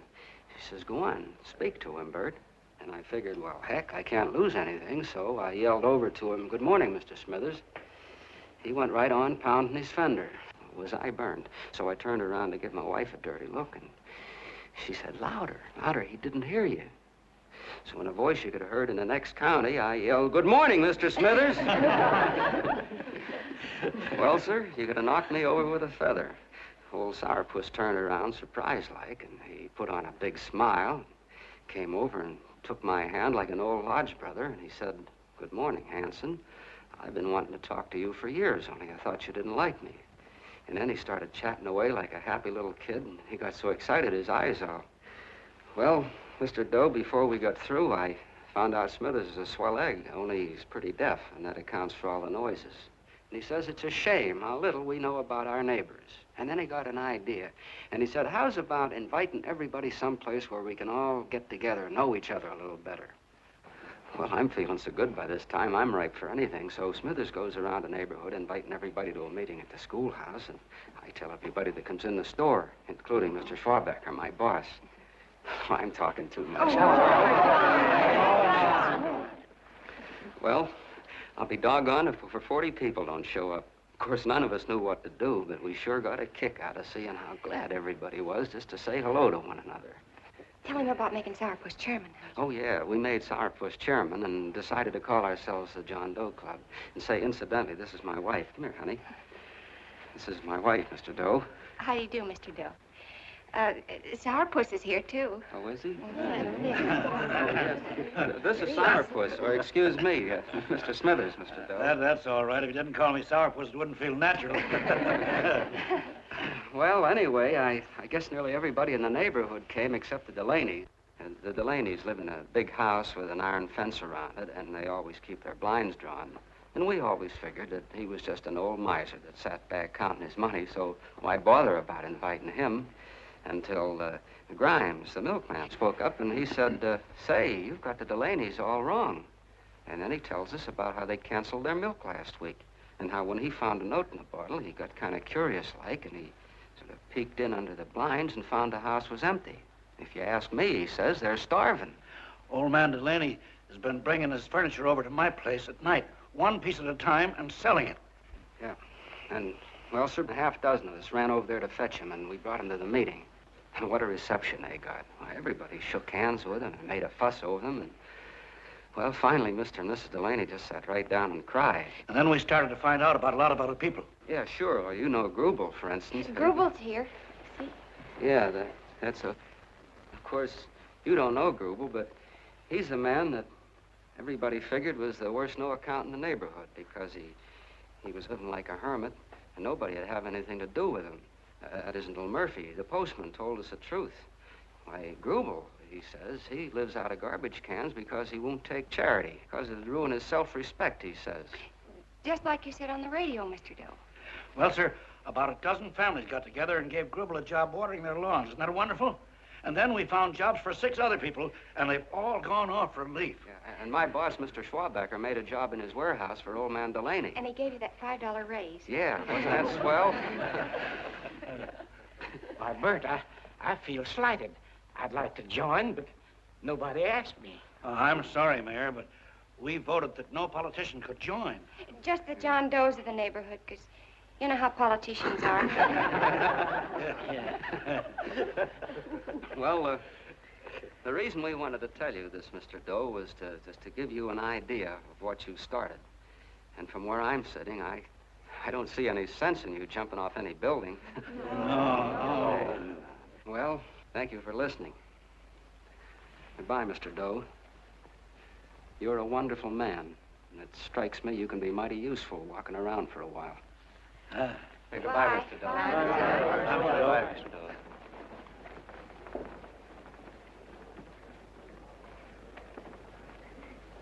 She says, "Go on, speak to him, Bert." And I figured, well, heck, I can't lose anything, so I yelled over to him, "Good morning, Mr. Smithers." He went right on pounding his fender. Was I burned? So I turned around to give my wife a dirty look, and she said, "Louder, louder, he didn't hear you." So in a voice you could have heard in the next county, I yelled, "Good morning, Mr. Smithers." Well, sir, you could have knocked me over with a feather. Old Sourpuss turned around, surprised-like, and he put on a big smile, came over and took my hand like an old lodge brother, and he said, "Good morning, Hanson. I've been wanting to talk to you for years, only I thought you didn't like me." And then he started chatting away like a happy little kid, and he got so excited his eyes all... Well, Mr. Doe, before we got through, I found out Smithers is a swell egg, only he's pretty deaf, and that accounts for all the noises. And he says it's a shame how little we know about our neighbors. And then he got an idea, and he said, "How's about inviting everybody someplace where we can all get together and know each other a little better?" Well, I'm feeling so good by this time, I'm ripe for anything. So Smithers goes around the neighborhood inviting everybody to a meeting at the schoolhouse, and I tell everybody that comes in the store, including Mr. Schwabecker, my boss. I'm talking too much. Well, I'll be doggone if over 40 people don't show up. Of course, none of us knew what to do, but we sure got a kick out of seeing how glad everybody was just to say hello to one another.
Tell him about making Sourpuss chairman.
Oh, yeah, we made Sourpuss chairman and decided to call ourselves the John Doe Club. And say, incidentally, this is my wife. Come here, honey. This is my wife, Mr. Doe.
How do you do, Mr. Doe? Sourpuss is here, too.
Oh, is he? This is Sourpuss, or excuse me, Mr. Smithers, Mr. Doe.
That's all right. If you didn't call me Sourpuss, it wouldn't feel natural.
Well, anyway, I guess nearly everybody in the neighborhood came except the Delaney. And the Delaney's live in a big house with an iron fence around it, and they always keep their blinds drawn. And we always figured that he was just an old miser that sat back counting his money, so why bother about inviting him? Until Grimes, the milkman, spoke up, and he said, "Say, you've got the Delaneys all wrong." And then he tells us about how they canceled their milk last week, and how when he found a note in the bottle, he got kind of curious-like, and he sort of peeked in under the blinds and found the house was empty. If you ask me, he says, they're starving.
Old man Delaney has been bringing his furniture over to my place at night, one piece at a time, and selling it.
Yeah, and, well, sir, a half dozen of us ran over there to fetch him, and we brought him to the meeting. And what a reception they got. Why, everybody shook hands with him and made a fuss over them, and, well, finally, Mr. and Mrs. Delaney just sat right down and cried.
And then we started to find out about a lot of other people.
Yeah, sure. Well, you know Grubel, for instance.
Grubel's here. See?
Yeah, that's a... Of course, you don't know Grubel, but he's the man that everybody figured was the worst no-account in the neighborhood because he was living like a hermit, and nobody would have anything to do with him. That isn't Little Murphy. The postman told us the truth. Why, Grubel, he says, he lives out of garbage cans because he won't take charity, because it'd ruin his self-respect, he says.
Just like you said on the radio, Mr. Doe.
Well, sir, about a dozen families got together and gave Grubel a job watering their lawns. Isn't that wonderful? And then we found jobs for 6 other people, and they've all gone off for leave.
Yeah, and my boss, Mr. Schwabecker, made a job in his warehouse for old man Delaney.
And he gave you that $5 raise.
Yeah, wasn't that swell?
Why, Bert, I feel slighted. I'd like to join, but nobody asked me.
I'm sorry, Mayor, but we voted that no politician could join.
Just the John Does of the neighborhood, because you know how politicians are.
Well, the reason we wanted to tell you this, Mr. Doe, was just to give you an idea of what you started. And from where I'm sitting, I don't see any sense in you jumping off any building.
No.
Well, thank you for listening. Goodbye, Mr. Doe. You're a wonderful man, and it strikes me you can be mighty useful walking around for a while.
Hey, goodbye, Mr. Doe. Goodbye, Mr. Doe.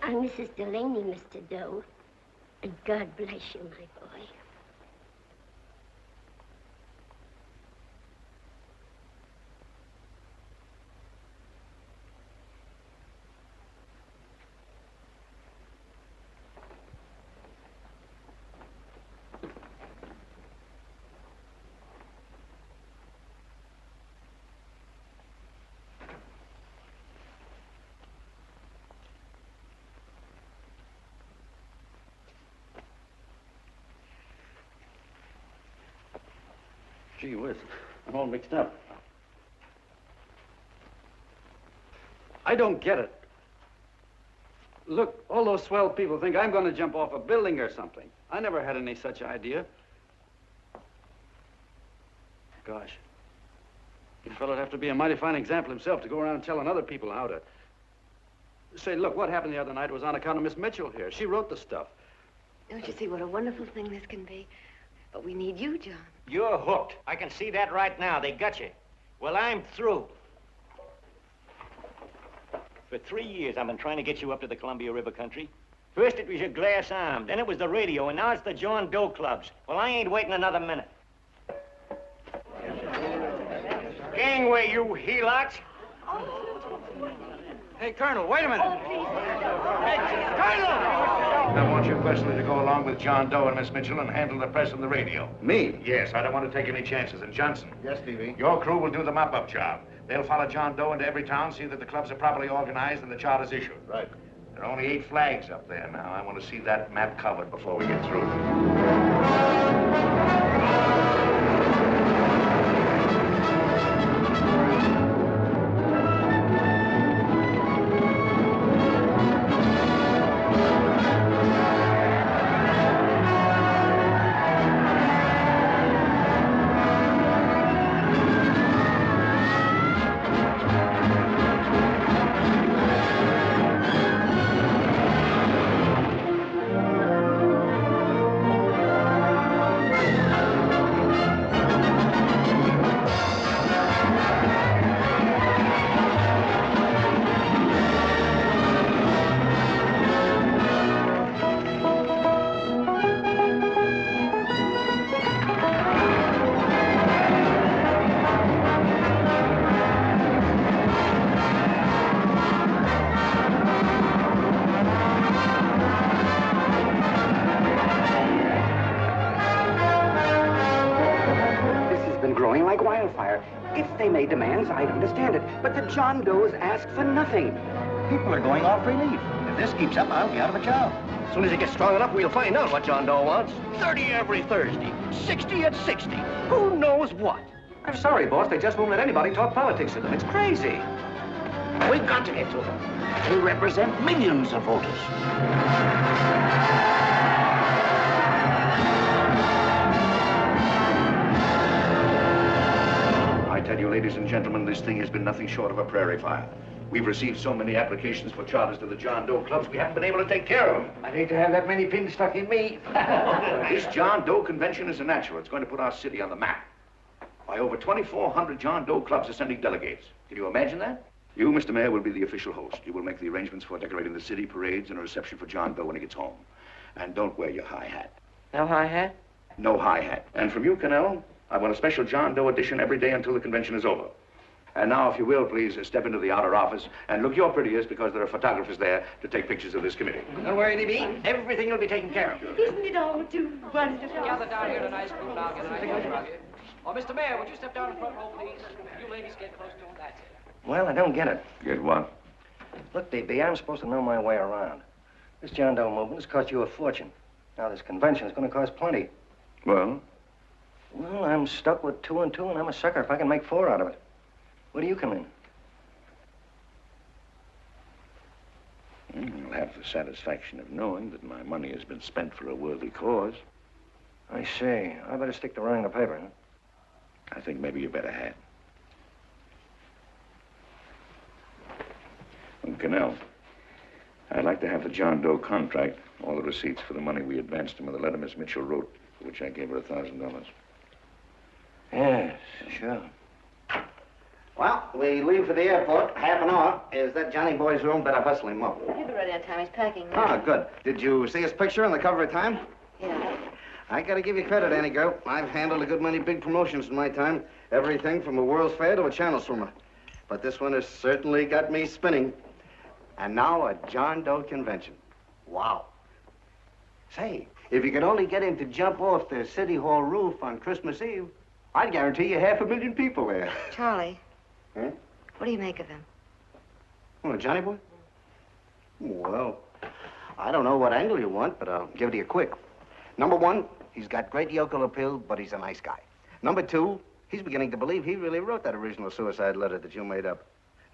I'm Mrs. Delaney, Mr. Doe. And God bless you, my boy.
Gee whiz, I'm all mixed up. I don't get it. Look, all those swell people think I'm going to jump off a building or something. I never had any such idea. Gosh. The fellow'd have to be a mighty fine example himself to go around telling other people how to... Say, look, what happened the other night was on account of Miss Mitchell here. She wrote the stuff.
Don't you see what a wonderful thing this can be? But we need you, John.
You're hooked. I can see that right now. They got you. Well, I'm through. For 3 years, I've been trying to get you up to the Columbia River country. First, it was your glass arm. Then it was the radio. And now it's the John Doe clubs. Well, I ain't waiting another minute. Gangway, you helots.
Hey, Colonel, wait a minute.
I want you personally to go along with John Doe and Miss Mitchell and handle the press and the radio.
Me?
Yes, I don't want to take any chances. And Johnson.
Yes, Stevie?
Your crew will do the mop-up job. They'll follow John Doe into every town, see that the clubs are properly organized and the charters issued.
Right.
There are only 8 flags up there now. I want to see that map covered before we get through.
If they made demands, I'd understand it. But the John Does ask for nothing.
People are going off relief. If this keeps up, I'll be out of a job. As soon as it gets strong enough, we'll find out what John Doe wants. 30 every Thursday. 60 at 60. Who knows what?
I'm sorry, boss. They just won't let anybody talk politics to them. It's crazy.
We've got to get to them. They represent millions of voters.
I tell you, ladies and gentlemen, this thing has been nothing short of a prairie fire. We've received so many applications for charters to the John Doe clubs, we haven't been able to take care of them.
I'd hate to have that many pins stuck in me.
This John Doe convention is a natural. It's going to put our city on the map. By over 2,400 John Doe clubs are sending delegates. Can you imagine that? You, Mr. Mayor, will be the official host. You will make the arrangements for decorating the city, parades, and a reception for John Doe when he gets home. And don't wear your high hat.
No high hat?
No high hat. And from you, Cannell, I want a special John Doe edition every day until the convention is over. And now, if you will, please step into the outer office and look your prettiest because there are photographers there to take pictures of this committee.
Don't worry, D.B. Everything will be taken care of.
Isn't it all too wonderful?
Gather down here in a nice group now. Get a nice picture of you. Oh, Mr. Mayor, would you step down in front row, please? You ladies get close to him. That's it.
Well, I don't get it.
Get what?
Look, D.B., I'm supposed to know my way around. This John Doe movement has cost you a fortune. Now, this convention is going to cost plenty.
Well?
Well, I'm stuck with 2 and 2, and I'm a sucker if I can make 4 out of it. Where do you come in?
I'll have the satisfaction of knowing that my money has been spent for a worthy cause.
I see. I better stick to running the paper, huh?
I think maybe you better had. And Cannell, I'd like to have the John Doe contract, all the receipts for the money we advanced him, and the letter Miss Mitchell wrote, for which I gave her $1,000.
Yes, sure.
Well, we leave for the airport. Half an hour. Is that Johnny boy's room? Better hustle him up.
He'll be ready on time. He's packing now.
Ah, good. Did you see his picture on the cover of Time?
Yeah.
I gotta give you credit, Annie girl. I've handled a good many big promotions in my time. Everything from a World's Fair to a Channel swimmer. But this one has certainly got me spinning. And now a John Doe convention. Wow. Say, if you could only get him to jump off the City Hall roof on Christmas Eve, I'd guarantee you 500,000 people there.
Charlie.
Huh?
What do you make of him?
Oh, Johnny boy? Well, I don't know what angle you want, but I'll give it to you quick. Number one, he's got great yokel appeal, but he's a nice guy. Number two, he's beginning to believe he really wrote that original suicide letter that you made up.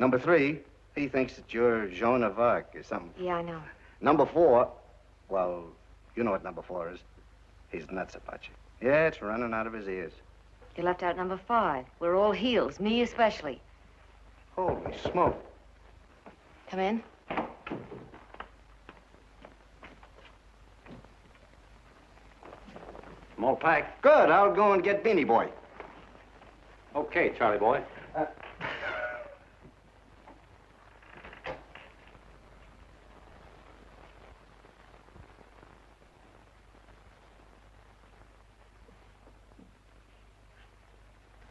Number three, he thinks that you're Joan of Arc or something.
Yeah, I know.
Number four, well, you know what number four is. He's nuts about you. Yeah, it's running out of his ears.
You left out number 5. We're all heels, me especially.
Holy smoke.
Come in.
I'm all packed.
Good. I'll go and get Beanie Boy.
Okay, Charlie boy.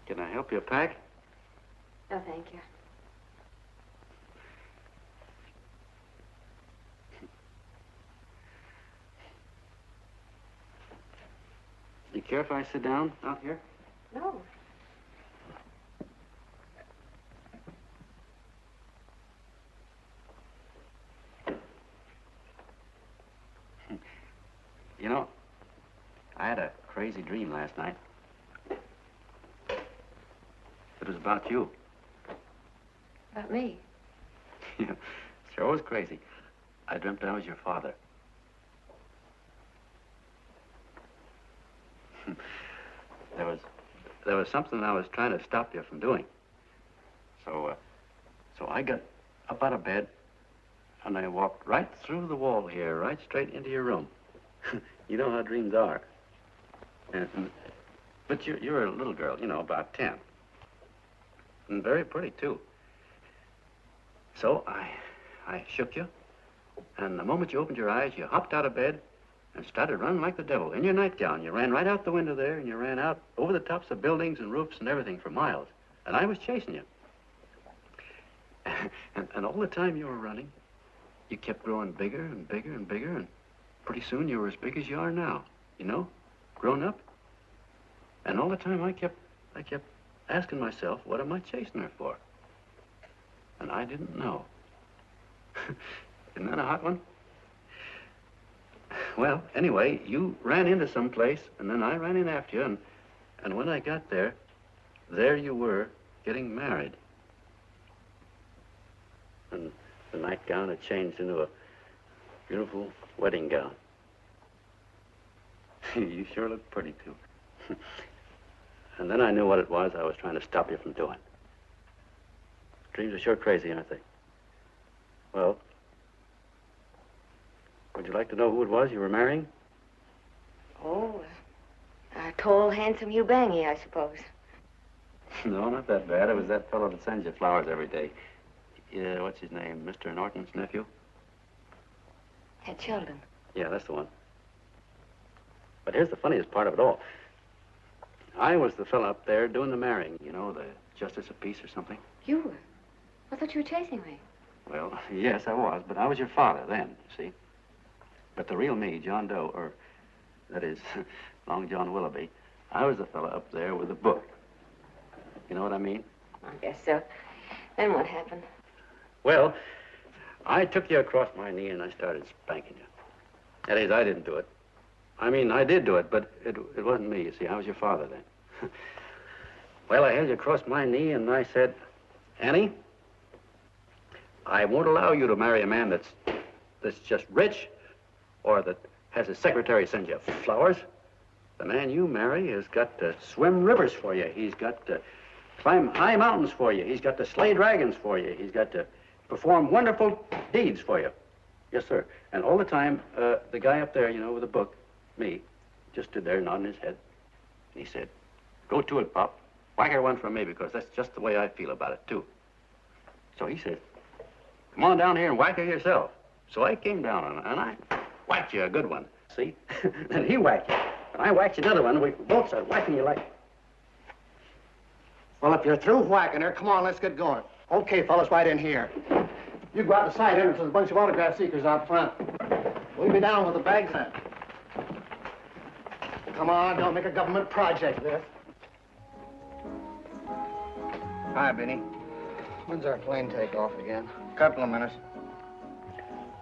Can I help you pack?
No, thank you.
You care if I sit down out here?
No.
You know, I had a crazy dream last night. It was about you.
About me?
Yeah, sure was crazy. I dreamt I was your father. There was something I was trying to stop you from doing. So I got up out of bed, and I walked right through the wall here, right straight into your room. You know how dreams are. But you're a little girl, you know, about 10. And very pretty, too. So I shook you, and the moment you opened your eyes, you hopped out of bed and started running like the devil in your nightgown. You ran right out the window there, and you ran out over the tops of buildings and roofs and everything for miles. And I was chasing you. And all the time you were running, you kept growing bigger and bigger and bigger, and pretty soon you were as big as you are now, you know, grown up. And all the time I kept asking myself, what am I chasing her for? And I didn't know. Isn't that a hot one? Well, anyway, you ran into some place, and then I ran in after you, and when I got there you were, getting married. And the nightgown had changed into a beautiful wedding gown. You sure look pretty, too. And then I knew what it was I was trying to stop you from doing. Dreams are sure crazy, aren't they? Well, would you like to know who it was you were marrying?
Oh, a tall, handsome Ubangi, I suppose.
No, not that bad. It was that fellow that sends you flowers every day. Yeah, what's his name? Mr. Norton's nephew?
Had children.
Yeah, that's the one. But here's the funniest part of it all. I was the fellow up there doing the marrying, you know, the justice of peace or something.
You were? I thought you were chasing me.
Well, yes, I was, but I was your father then, you see. But the real me, John Doe, or that is, Long John Willoughby, I was the fellow up there with the book. You know what I mean?
I guess so. Then what happened?
Well, I took you across my knee and I started spanking you. That is, I didn't do it. I mean, I did do it, but it wasn't me, you see. I was your father then. Well, I held you across my knee and I said, Annie, I won't allow you to marry a man that's just rich or that has his secretary send you flowers. The man you marry has got to swim rivers for you. He's got to climb high mountains for you. He's got to slay dragons for you. He's got to perform wonderful deeds for you. Yes, sir. And all the time, the guy up there, you know, with the book, me, just stood there nodding his head. And he said, go to it, Pop. Whacker one from me because that's just the way I feel about it, too. So he says, come on down here and whack her yourself. So I came down and I whacked you a good one. See? Then he whacked you. And I whacked you another one. We both started whacking you like...
Well, if you're through whacking her, come on, let's get going. Okay, fellas, right in here. You go out the side entrance. There's a bunch of autograph seekers out front. We'll be down with the bags then. Come on, don't make a government project this.
Hi, Benny.
When's our plane take off again?
Couple of minutes.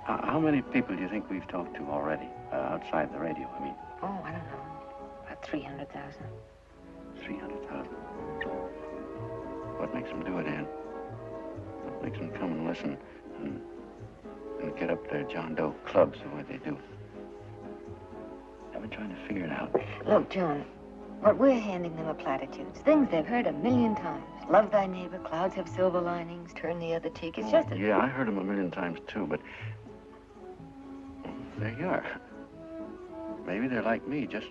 How many people do you think we've talked to already outside the radio? I mean,
Oh, I don't know. About 300,000.
300,000. What makes them do it, Ann? What makes them come and listen and get up their John Doe clubs the way they do? I've been trying to figure it out.
Look, John, what we're handing them are platitudes. Things they've heard a million times. Love thy neighbor, clouds have silver linings, turn the other cheek. It's just a...
Yeah, I heard them a million times, too, but... there you are. Maybe they're like me, just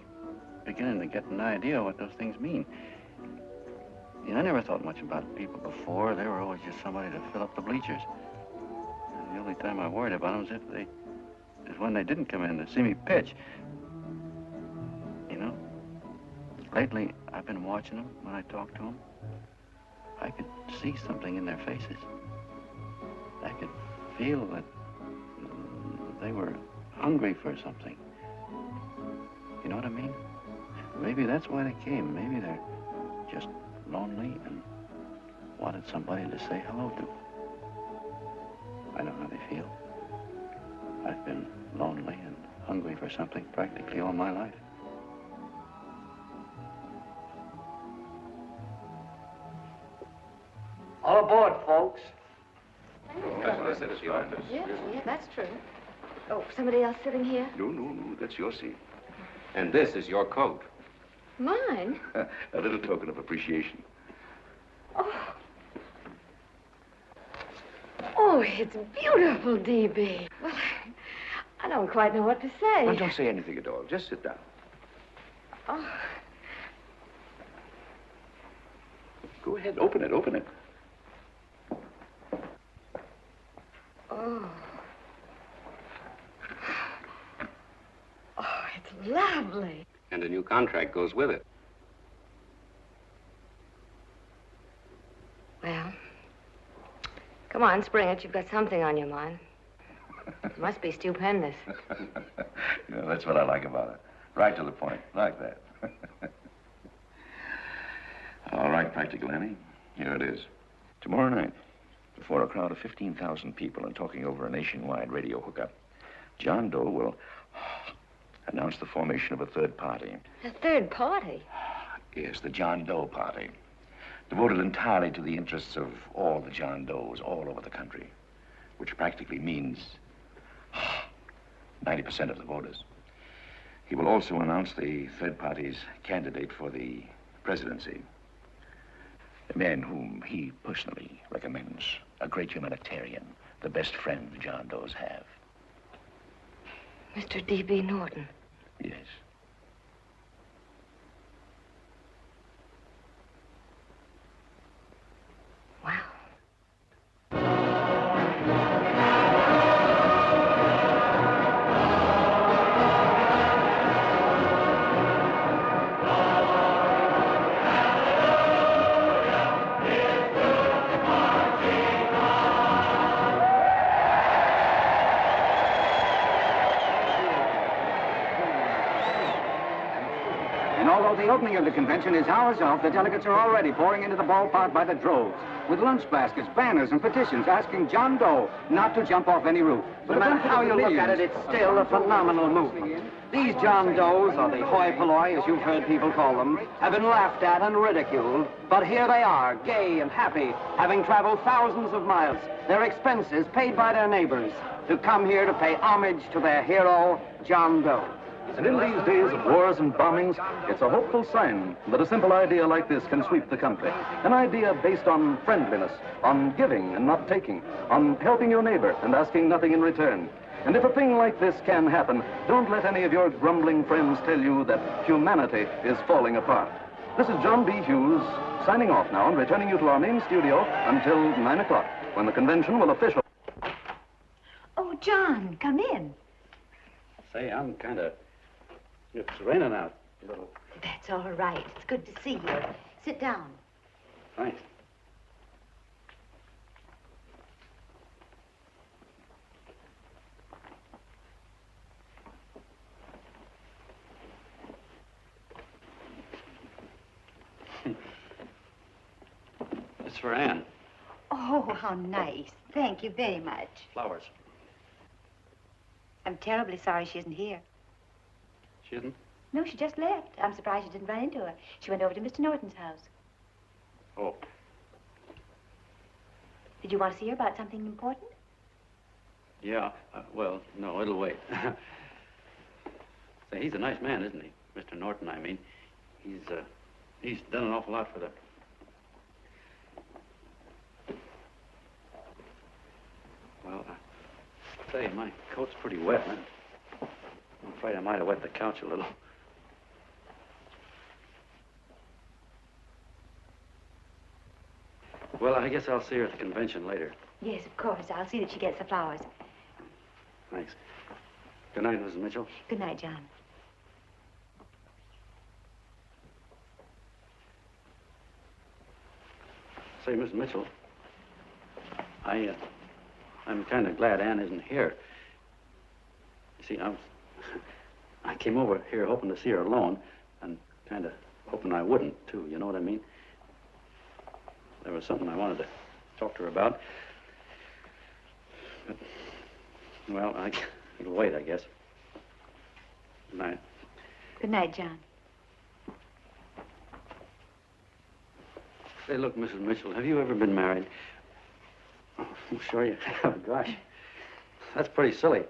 beginning to get an idea what those things mean. You know, I never thought much about people before. They were always just somebody to fill up the bleachers. And the only time I worried about them is when they didn't come in to see me pitch. You know, lately I've been watching them when I talk to them. I could see something in their faces. I could feel that they were hungry for something. You know what I mean? Maybe that's why they came. Maybe they're just lonely and wanted somebody to say hello to. I know how they feel. I've been lonely and hungry for something practically all my life.
All aboard, folks.
Yeah, that's true. Oh, somebody else sitting here?
No, that's your seat.
And this is your coat.
Mine?
A little token of appreciation.
Oh, it's beautiful, D.B. Well, I don't quite know what to say.
Well, don't say anything at all. Just sit down.
Oh.
Go ahead, open it.
Oh. Oh, it's lovely.
And a new contract goes with it.
Well, come on, spring it. You've got something on your mind. It must be stupendous.
You know, that's what I like about it. Right to the point, like that. All right, Practical Annie. Here it is. Tomorrow night, before a crowd of 15,000 people and talking over a nationwide radio hookup, John Doe will announce the formation of a third party.
A third party?
Yes, the John Doe Party. Devoted entirely to the interests of all the John Does all over the country, which practically means 90% of the voters. He will also announce the third party's candidate for the presidency. A man whom he personally recommends, a great humanitarian, the best friend the John Does have.
Mr. D.B. Norton.
Yes.
Wow.
And although the opening of the convention is hours off, the delegates are already pouring into the ballpark by the droves, with lunch baskets, banners, and petitions asking John Doe not to jump off any roof.
No matter how you look at it, it's still a phenomenal movement. These John Does, or the hoi polloi, as you've heard people call them, have been laughed at and ridiculed, but here they are, gay and happy, having traveled thousands of miles, their expenses paid by their neighbors, to come here to pay homage to their hero, John Doe.
And in these days of wars and bombings, it's a hopeful sign that a simple idea like this can sweep the country. An idea based on friendliness, on giving and not taking, on helping your neighbor and asking nothing in return. And if a thing like this can happen, don't let any of your grumbling friends tell you that humanity is falling apart. This is John B. Hughes signing off now and returning you to our main studio until 9 o'clock, when the convention will officially...
Oh, John, come in.
Say, I'm kind of... It's raining out a little.
That's all right. It's good to see you. Sit down.
Thanks. It's for Anne.
Oh, how nice. Thank you very much.
Flowers.
I'm terribly sorry she isn't here.
She isn't?
No, she just left. I'm surprised you didn't run into her. She went over to Mr. Norton's house.
Oh.
Did you want to see her about something important?
Yeah. Well, no, it'll wait. Say, he's a nice man, isn't he? Mr. Norton, I mean. He's done an awful lot for the... Well, say, my coat's pretty wet. I'm afraid I might have wet the couch a little. Well, I guess I'll see her at the convention later.
Yes, of course. I'll see that she gets the flowers.
Thanks. Good night, Mrs. Mitchell.
Good night, John.
Say, Mrs. Mitchell, I'm kind of glad Anne isn't here. You see, I came over here hoping to see her alone, and kind of hoping I wouldn't, too, you know what I mean? There was something I wanted to talk to her about. But, well, it'll wait, I guess. Good night.
Good night, John.
Say, look, Mrs. Mitchell, have you ever been married? Oh, I'm sure you have. Gosh, that's pretty silly.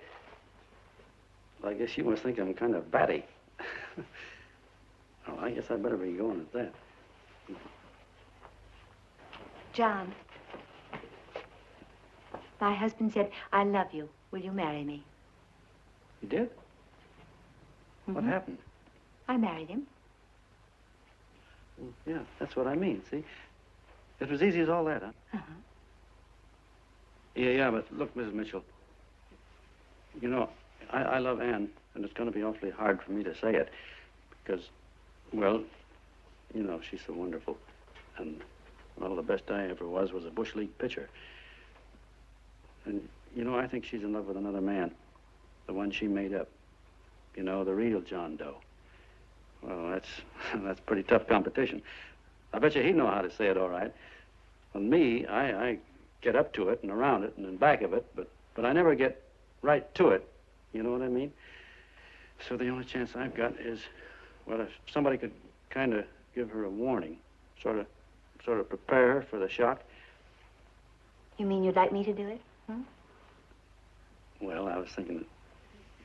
Well, I guess you must think I'm kind of batty. Well, I guess I better be going at that.
John, my husband said, I love you. Will you marry me?
You did? What happened?
I married him.
Well, yeah, that's what I mean, see? It was easy as all that, huh?
Uh-huh.
Yeah, but look, Mrs. Mitchell, you know, I love Anne, and it's going to be awfully hard for me to say it, because, well, you know, she's so wonderful, and, well, the best I ever was a Bush League pitcher. And, you know, I think she's in love with another man, the one she made up, you know, the real John Doe. Well, that's pretty tough competition. I bet you he'd know how to say it all right. And me, I get up to it and around it and in back of it, but I never get right to it. You know what I mean? So the only chance I've got is, well, if somebody could kind of give her a warning, sort of prepare her for the shock.
You mean you'd like me to do it? Hmm?
Well, I was thinking that,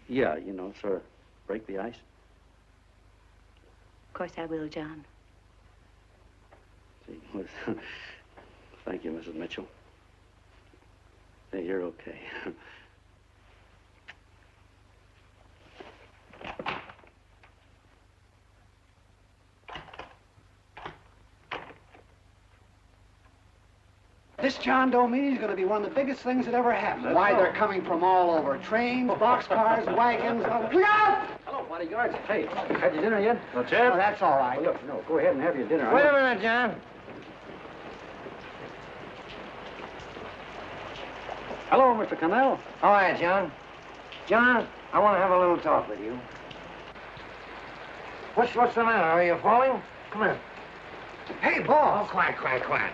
yeah, you know, sort of break the ice.
Of course I will, John.
See, thank you, Mrs. Mitchell. Hey, you're okay.
This John Doe meeting is going to be one of the biggest things that ever happened. Why, they're coming from all over. Trains, boxcars, wagons. Look out!
Hello, bodyguards. Hey, had your dinner yet?
Not yet. Oh, that's all right.
Look, no, go ahead and have your dinner.
Wait a minute, John.
Hello, Mr. Connell.
All right, John. John, I want to have a little talk with you. What's the matter? Are you falling? Come here.
Hey, boss.
Oh, quiet.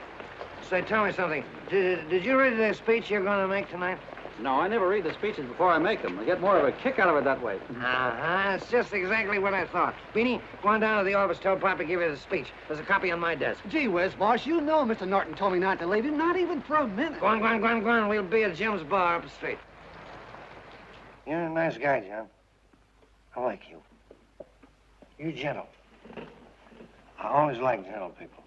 Say, tell me something. Did you read the speech you're going to make tonight?
No, I never read the speeches before I make them. I get more of a kick out of it that way.
Uh-huh. It's just exactly what I thought. Beanie, go on down to the office, tell Pop to give you the speech. There's a copy on my desk.
Gee whiz, boss, you know Mr. Norton told me not to leave him, not even for a minute.
Go on. We'll be at Jim's bar up the street. You're a nice guy, John. I like you. You're gentle. I always like gentle people.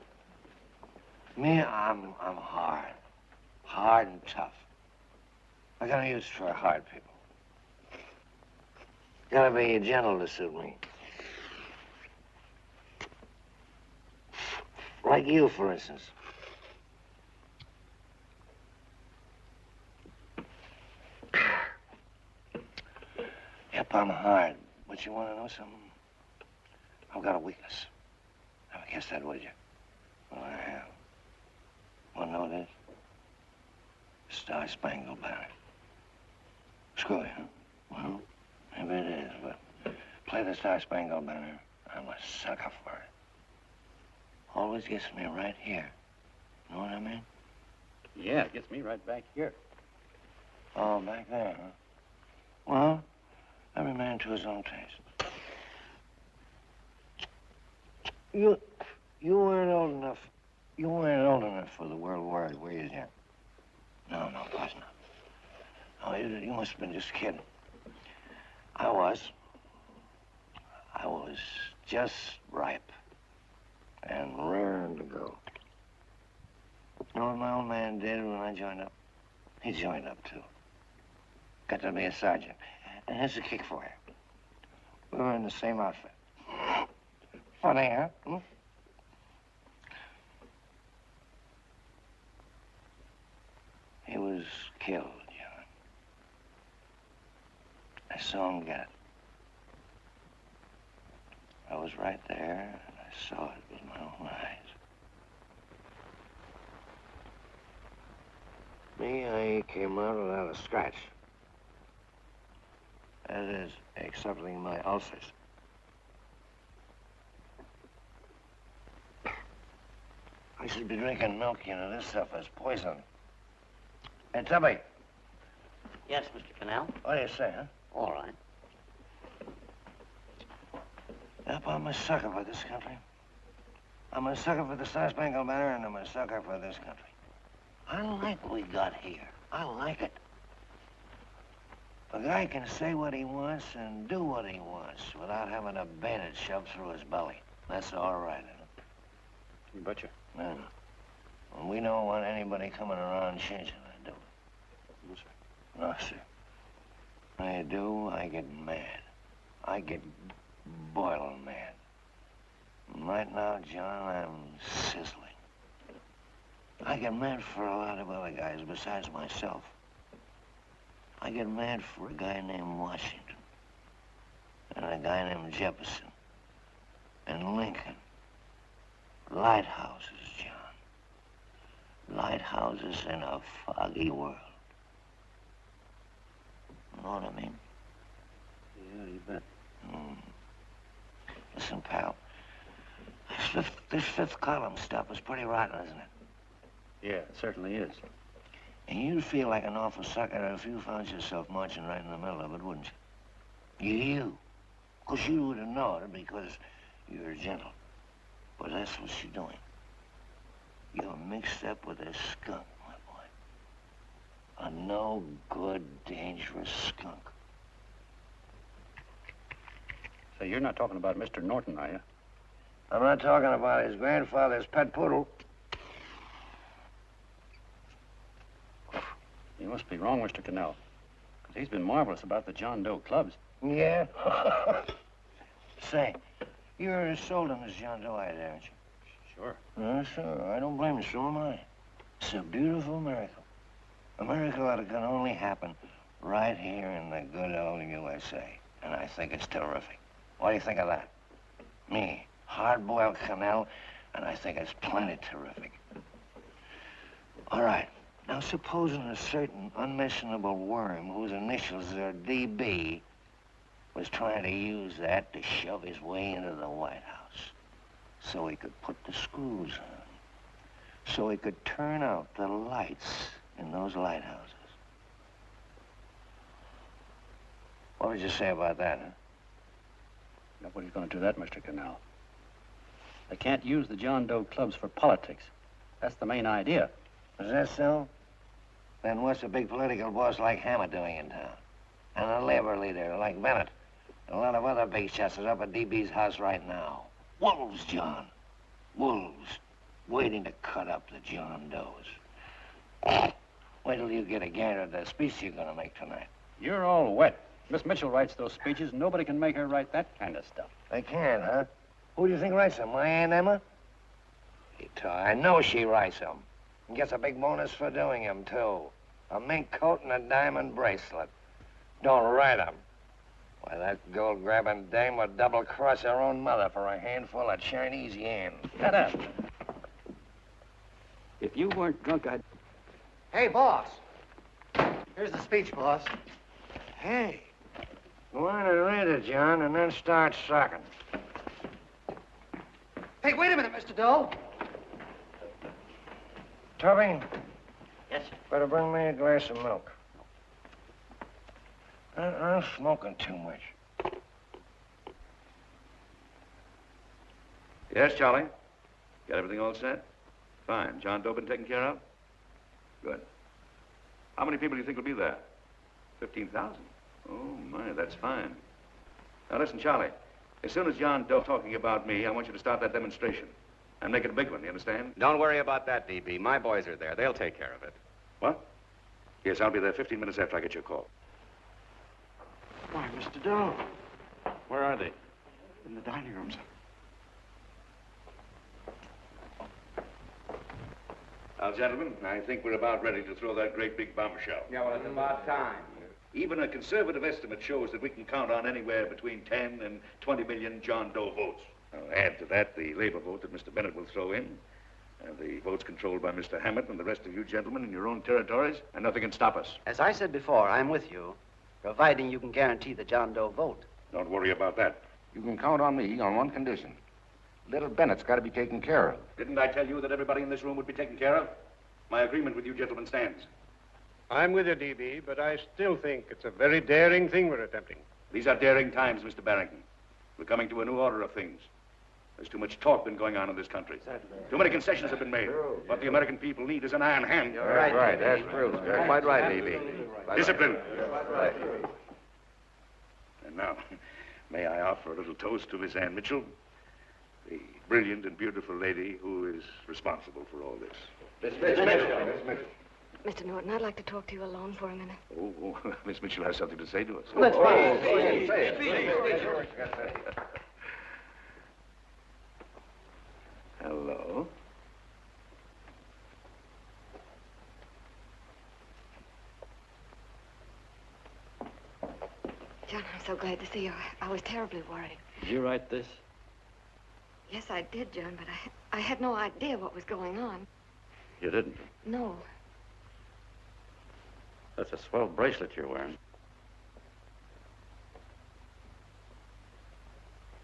Me, I'm hard and tough. I got no use for hard people. Gotta be gentle to suit me. Like you, for instance. Yep, I'm hard. But you want to know something? I've got a weakness. Never guess that, would you? Well, I have. Want to know what it is? Star-Spangled Banner. Screw you, huh? Well, maybe it is, but play the Star-Spangled Banner. I'm a sucker for it. Always gets me right here. Know what I mean?
Yeah, it gets me right back here.
Oh, back there, huh? Well, every man to his own taste. You weren't old enough. You weren't old enough for the World War, were you, Jim? No, of course not. Oh, you must have been just kidding. I was just ripe and raring to go. You know what my old man did when I joined up? He joined up, too. Got to be a sergeant. And here's a kick for you. We were in the same outfit. Funny, huh? Hmm? He was killed, John. I saw him get it. I was right there, and I saw it with my own eyes. Me, I came out without a scratch. That is, excepting my ulcers. I should be drinking milk, you know. This stuff is poison. Hey, Tubby.
Yes, Mr. Canal?
What do you say, huh?
All right.
Yep, I'm a sucker for this country. I'm a sucker for the Star-Spangled Banner, and I'm a sucker for this country. I like what we got here. I like it. A guy can say what he wants and do what he wants without having a bayonet shoved through his belly. That's all right, isn't it?
You betcha.
Yeah. And we don't want anybody coming around changing that, do we?
No, sir.
No, sir. When I do, I get mad. I get boiling mad. And right now, John, I'm sizzling. I get mad for a lot of other guys besides myself. I get mad for a guy named Washington, and a guy named Jefferson, and Lincoln. Lighthouses, John. Lighthouses in a foggy world. You know what I mean?
Yeah, you bet.
Listen, pal, this fifth column stuff is pretty rotten, isn't it?
Yeah, it certainly is.
And you'd feel like an awful sucker if you found yourself marching right in the middle of it, wouldn't you? You. Because you would have known it because you're gentle. But that's what you're doing. You're mixed up with a skunk, my boy. A no-good, dangerous skunk.
So you're not talking about Mr. Norton, are you?
I'm not talking about his grandfather's pet poodle.
You must be wrong, Mr. Cannell. Because he's been marvelous about the John Doe clubs.
Yeah? Say, you're as sold on this John Doe idea, aren't you?
Sure.
Sure. I don't blame you. So am I. It's a beautiful miracle. A miracle that can only happen right here in the good old USA. And I think it's terrific. What do you think of that? Me, hard-boiled Cannell, and I think it's plenty terrific. All right. Now, supposing a certain unmentionable worm whose initials are DB was trying to use that to shove his way into the White House so he could put the screws on, so he could turn out the lights in those lighthouses. What would you say about that, huh?
Nobody's going to do that, Mr. Cannell. They can't use the John Doe clubs for politics. That's the main idea.
Is that so? Then what's a big political boss like Hammer doing in town? And a labor leader like Bennett? And a lot of other big shots are up at DB's house right now. Wolves, John. Wolves. Waiting to cut up the John Does. Wait till you get a gander at the speech you're going to make tonight.
You're all wet. Miss Mitchell writes those speeches. Nobody can make her write that kind of stuff.
They can't, huh? Who do you think writes them? My Aunt Emma? I know she writes them. And gets a big bonus for doing them, too. A mink coat and a diamond bracelet. Don't write them. Why, that gold-grabbing dame would double-cross her own mother for a handful of Chinese yen. Shut up.
If you weren't drunk, I'd...
Hey, boss. Here's the speech, boss.
Hey.
Go on and read it, John, and then start sucking.
Hey, wait a minute, Mr. Doe.
Tubby?
Yes, sir.
Better bring me a glass of milk. I'm smoking too much.
Yes, Charlie? Got everything all set? Fine. John Doe been taken care of? Good. How many people do you think will be there? 15,000? Oh, my, that's fine. Now, listen, Charlie. As soon as John Doe talking about me, I want you to start that demonstration. And make it a big one, you understand?
Don't worry about that, DB. My boys are there. They'll take care of it.
What? Yes, I'll be there 15 minutes after I get your call.
Why, Mr. Doe.
Where are they?
In the dining room, sir.
Now, gentlemen, I think we're about ready to throw that great big bombshell.
Yeah, well, it's about time.
Even a conservative estimate shows that we can count on anywhere between 10 and 20 million John Doe votes. Now, add to that the labor vote that Mr. Bennett will throw in, and the votes controlled by Mr. Hammett and the rest of you gentlemen in your own territories, and nothing can stop us.
As I said before, I'm with you, providing you can guarantee the John Doe vote.
Don't worry about that.
You can count on me on one condition. Little Bennett's got to be taken care of.
Didn't I tell you that everybody in this room would be taken care of? My agreement with you gentlemen stands.
I'm with you, DB, but I still think it's a very daring thing we're attempting.
These are daring times, Mr. Barrington. We're coming to a new order of things. There's too much talk been going on in this country. Too many concessions have been made. What the American people need is an iron hand.
You're right. That's true. You're quite right, DB.
Discipline.
Right.
And now, may I offer a little toast to Miss Ann Mitchell, the brilliant and beautiful lady who is responsible for all this.
Miss Mitchell.
Mr. Norton, I'd like to talk to you alone for a minute.
Oh, Miss Mitchell has something to say to us.
Let's
Hello.
John, I'm so glad to see you. I was terribly worried.
Did you write this?
Yes, I did, John, but I had no idea what was going on.
You didn't?
No.
That's a swell bracelet you're wearing.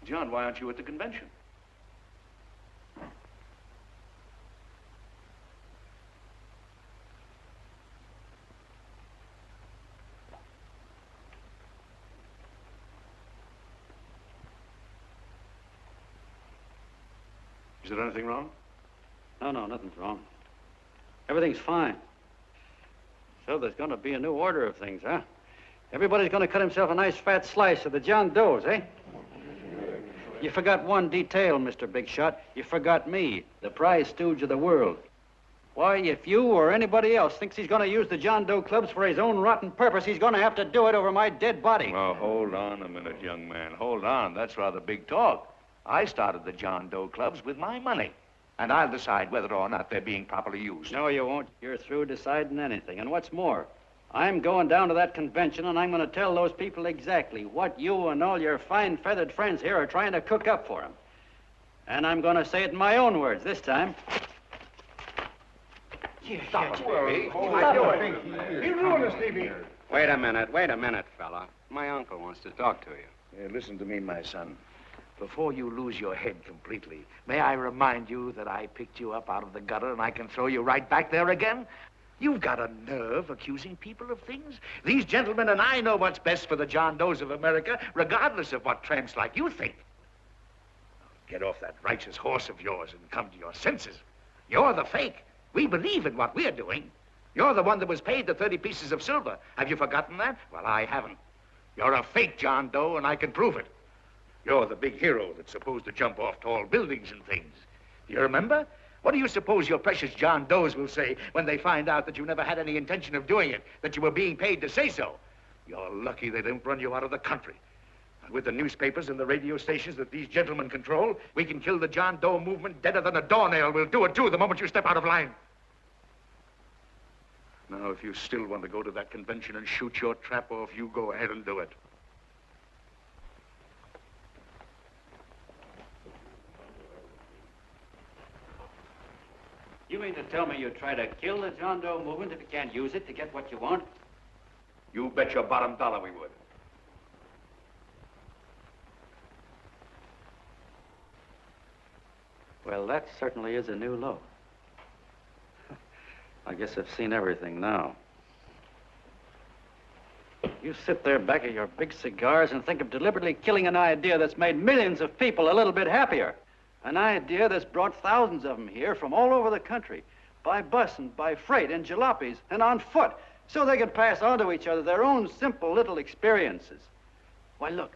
John, why aren't you at the convention? Is there anything wrong?
No, nothing's wrong. Everything's fine. So there's going to be a new order of things, huh? Everybody's going to cut himself a nice fat slice of the John Does, eh? You forgot one detail, Mr. Big Shot. You forgot me, the prize stooge of the world. Why, if you or anybody else thinks he's going to use the John Doe clubs for his own rotten purpose, he's going to have to do it over my dead body.
Well, hold on a minute, young man. Hold on. That's rather big talk. I started the John Doe clubs with my money. And I'll decide whether or not they're being properly used.
No, you won't. You're through deciding anything. And what's more, I'm going down to that convention, and I'm going to tell those people exactly what you and all your fine feathered friends here are trying to cook up for them. And I'm going to say it in my own words this time.
Stop it, baby.
You ruined us, DB.
Wait a minute, fella. My uncle wants to talk to you.
Listen to me, my son. Before you lose your head completely, may I remind you that I picked you up out of the gutter and I can throw you right back there again? You've got a nerve accusing people of things. These gentlemen and I know what's best for the John Does of America, regardless of what tramps like you think. Get off that righteous horse of yours and come to your senses. You're the fake. We believe in what we're doing. You're the one that was paid the 30 pieces of silver. Have you forgotten that? Well, I haven't. You're a fake John Doe, and I can prove it. You're the big hero that's supposed to jump off tall buildings and things. Do you remember? What do you suppose your precious John Does will say when they find out that you never had any intention of doing it, that you were being paid to say so? You're lucky they didn't run you out of the country.
With the newspapers and the radio stations that these gentlemen control, we can kill the John Doe movement deader than a doornail. We'll do it, too, the moment you step out of line. Now, if you still want to go to that convention and shoot your trap off, you go ahead and do it.
You mean to tell me you'd try to kill the John Doe movement if you can't use it to get what you want?
You bet your bottom dollar we would.
Well, that certainly is a new low. I guess I've seen everything now. You sit there back of your big cigars and think of deliberately killing an idea that's made millions of people a little bit happier. An idea that's brought thousands of them here from all over the country, by bus and by freight and jalopies and on foot, so they could pass on to each other their own simple little experiences. Why, look,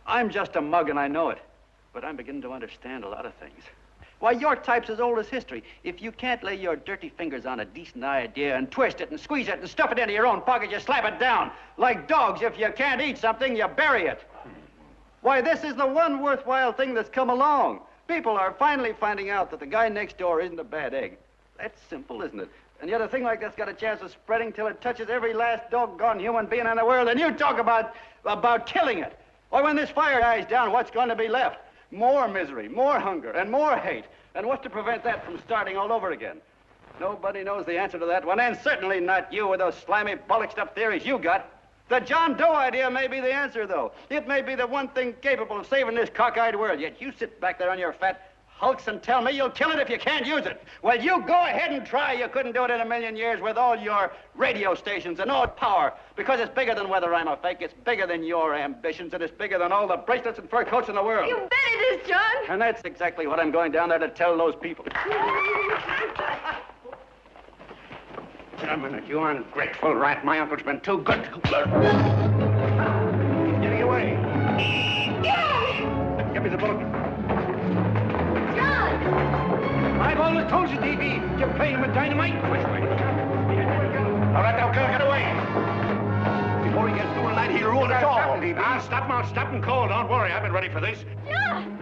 I'm just a mug and I know it, but I'm beginning to understand a lot of things. Why, your type's as old as history. If you can't lay your dirty fingers on a decent idea and twist it and squeeze it and stuff it into your own pocket, you slap it down. Like dogs, if you can't eat something, you bury it. Why, this is the one worthwhile thing that's come along. People are finally finding out that the guy next door isn't a bad egg. That's simple, isn't it? And yet a thing like that's got a chance of spreading till it touches every last doggone human being in the world, and you talk about killing it. Why, when this fire dies down, what's going to be left? More misery, more hunger, and more hate. And what's to prevent that from starting all over again? Nobody knows the answer to that one, and certainly not you with those slimy, bollocked-up theories you got. The John Doe idea may be the answer, though. It may be the one thing capable of saving this cockeyed world. Yet you sit back there on your fat hulks and tell me you'll kill it if you can't use it. Well, you go ahead and try. You couldn't do it in a million years with all your radio stations and all power, because it's bigger than whether I'm a fake. It's bigger than your ambitions, and it's bigger than all the bracelets and fur coats in the world.
You bet it is, John.
And that's exactly what I'm going down there to tell those people.
A minute, you ungrateful rat. My uncle's been too good. Getting away.
John!
Give me the bullet.
John!
I've always told you, D.B., you're playing with dynamite. Which way? All right, now, girl, get away. Before he gets doing that, he'll ruin us all. Now, stop him. I'll stop him cold. Don't worry, I've been ready for this.
John!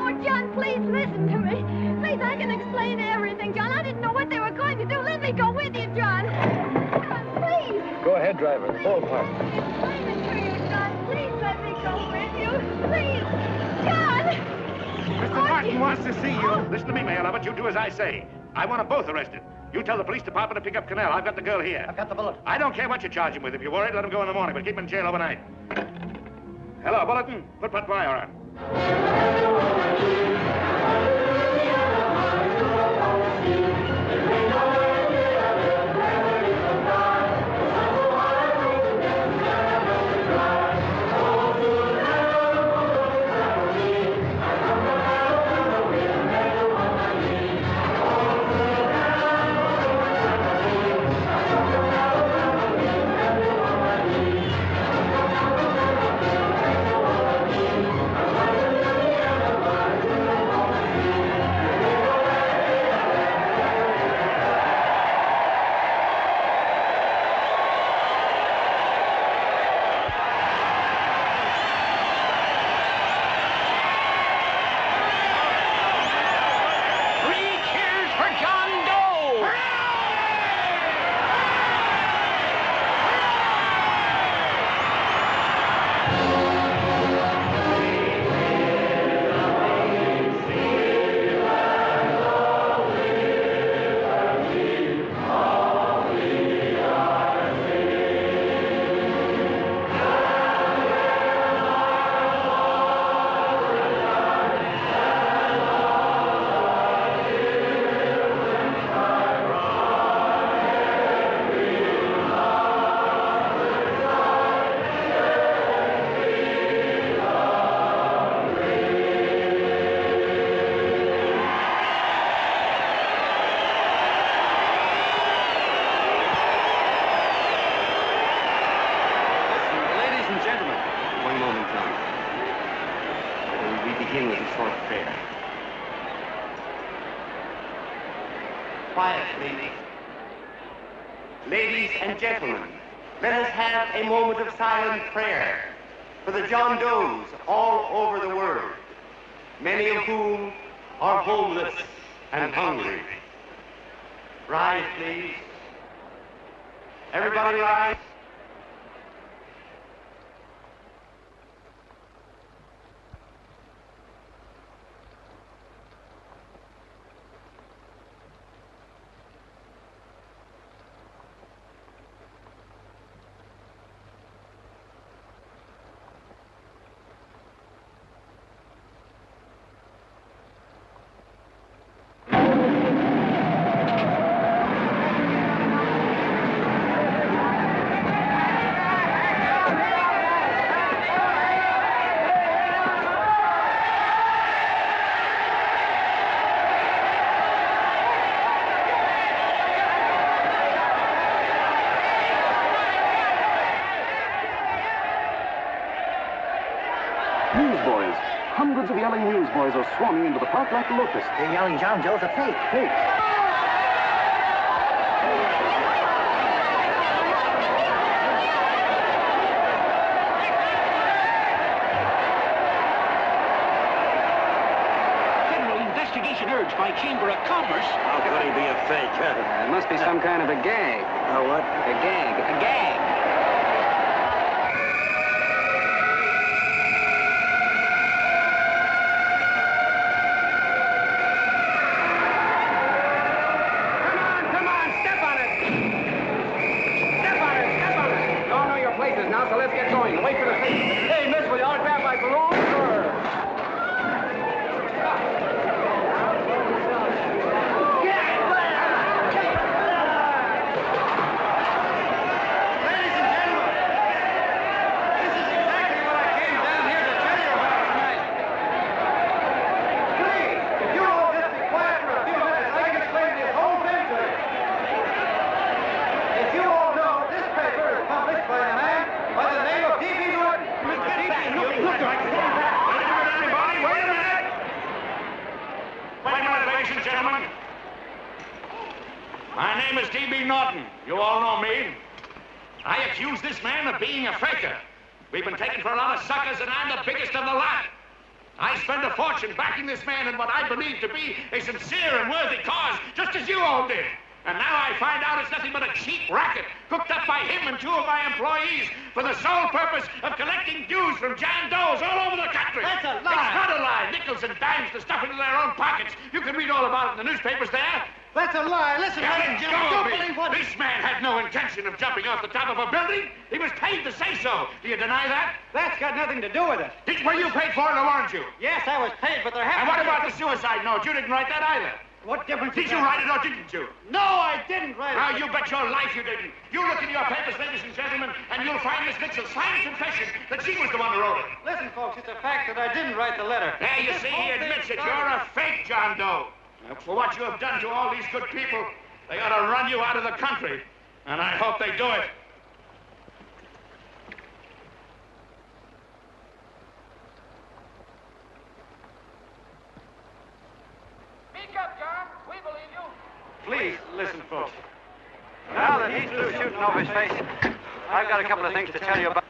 Oh, John, please listen to me. Please, I can explain everything, John. I didn't know what they were going to do. Let me go with you, John. John, please.
Go ahead, driver. Full park.
Explain it to you, John. Please let me go with you. Please. John!
Mr. Martin wants to see you. Listen to me, Mayor Lovett. You do as I say. I want them both arrested. You tell the police department to pick up Cannell. I've got the girl here.
I've got the bullet.
I don't care what you charge him with. If you're worried, let him go in the morning, but keep him in jail overnight. Hello, Bulletin. Put wire on.
Quietly. Ladies and gentlemen, let us have a moment of silent prayer
for the John Does all over the world, many of whom are homeless and hungry. Rise, please. Everybody rise.
Newsboys. Hundreds of yelling newsboys are swarming into the park like locusts.
They're yelling John Doe's a fake.
Fake.
Federal investigation urged by Chamber of Commerce.
How could he be a fake?
It must be some kind of a gag.
A what?
A gag.
A gag.
Now, so let's get going. Wait for the thing. Hey, miss, will you autograph my balloon? Sure.
Ladies and gentlemen, this is exactly what I came down here to tell you about tonight. Please, if you all just be quiet for a few minutes, I can explain this whole thing to you. As you all know, this paper is published by a man by the name of D.B. Norton.
Wait a minute! Wait a minute, ladies and gentlemen. My name is D.B. Norton. You all know me. I accuse this man of being a faker. We've been taken for a lot of suckers, and I'm the biggest of the lot. I spent a fortune backing this man in what I believe to be a sincere and worthy cause, just as you all did. And now I find out it's nothing but a cheap racket cooked up by him and two of my employees for the sole purpose of collecting dues from John Does all over the country.
That's a lie.
It's not a lie. Nickels and dimes to stuff into their own pockets. You can read all about it in the newspapers there.
That's a lie. Listen, ladies and gentlemen, don't believe what...
This man had no intention of jumping off the top of a building. He was paid to say so. Do you deny that?
That's got nothing to do with it.
Were you paid for it or weren't you?
Yes, I was paid, but there happened...
And what about the suicide note? You didn't write that either.
What difference
Did you write it or didn't you?
No, I didn't write it.
Now, you bet your life you didn't. You look in your papers, ladies and gentlemen, and you'll find Miss Mitchell's signed confession that she was the one who wrote it.
Listen, folks, it's a fact that I didn't write the letter.
There, you see, he admits it. You're a fake, John Doe. For what you have done to all these good people, they ought to run you out of the country. And I hope they do it.
Speak up, John. We believe you.
Please, listen, folks. Now that he's through shooting over his face, I've got a couple of things to tell you about.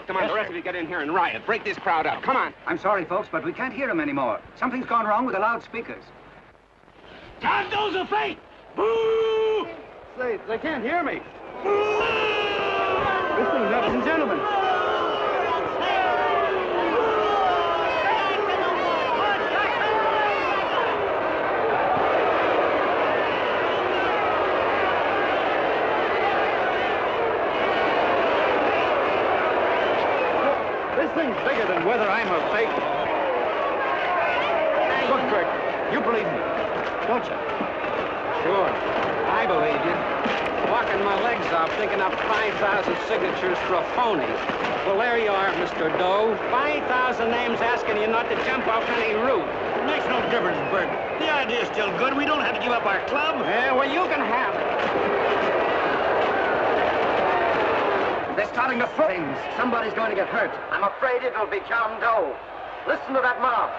Come on, the rest of you get in here and riot. Break this crowd up. Come on.
I'm sorry, folks, but we can't hear him anymore. Something's gone wrong with the loudspeakers.
John Doe's a fake. Boo!
They can't hear me. Listen, ladies and gentlemen. This thing's bigger than whether I'm a fake. Look, Kurt, you believe me, don't you?
Sure, I believe you. Walking my legs off, thinking up 5,000 signatures for a phony. Well, there you are, Mr. Doe. 5,000 names asking you not to jump off any roof.
It makes no difference, Bert. The idea's still good. We don't have to give up our club.
Yeah, well, you can have it.
They're starting to throw things. Somebody's going to get hurt. I'm afraid it'll be John Doe. Listen to that mob.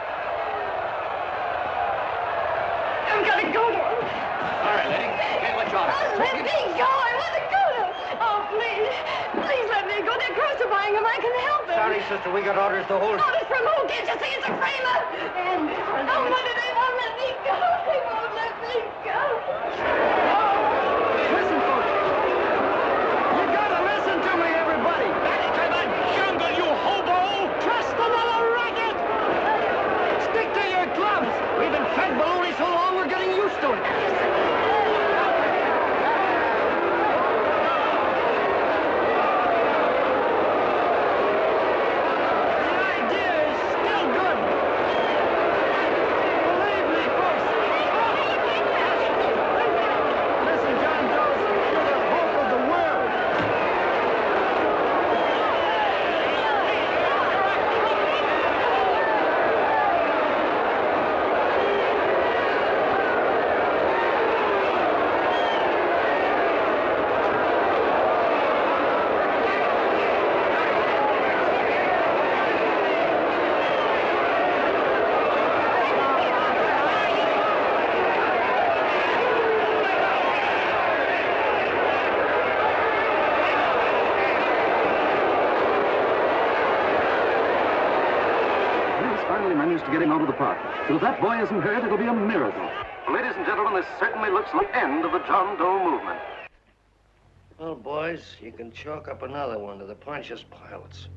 I'm gonna go to him.
All right, lady. Can't let you out.
Let me go. I want to go to him. Oh, please. Please let me go. They're crucifying him. I can help them.
Sorry, sister, we got orders to hold.
Orders from who? Can't you see it's a framer? And oh, mother, they won't let me go. They won't let me go.
Listen, folks. You gotta listen to me, everybody.
Back to the jungle, you hobo!
Trust another racket. Stick to your clubs. We've been fed baloney so long, we're getting used to it.
Managed to get him out of the park. So if that boy isn't hurt, it'll be a miracle. Ladies and gentlemen, this certainly looks like the end of the John Doe movement.
Well, boys, you can chalk up another one to the Pontius Pilates.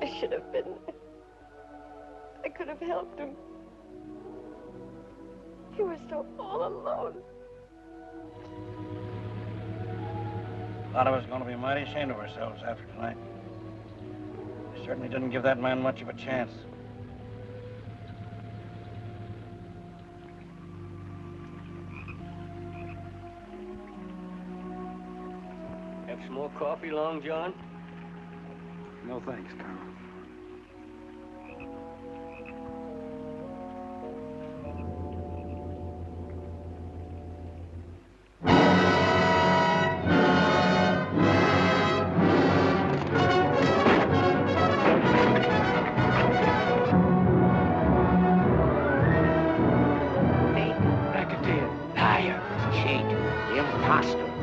I should have been there. I could have helped him. He was so all alone.
A lot of us are going to be mighty ashamed of ourselves after tonight. We certainly didn't give that man much of a chance.
Have some more coffee, Long John?
No thanks, Carl.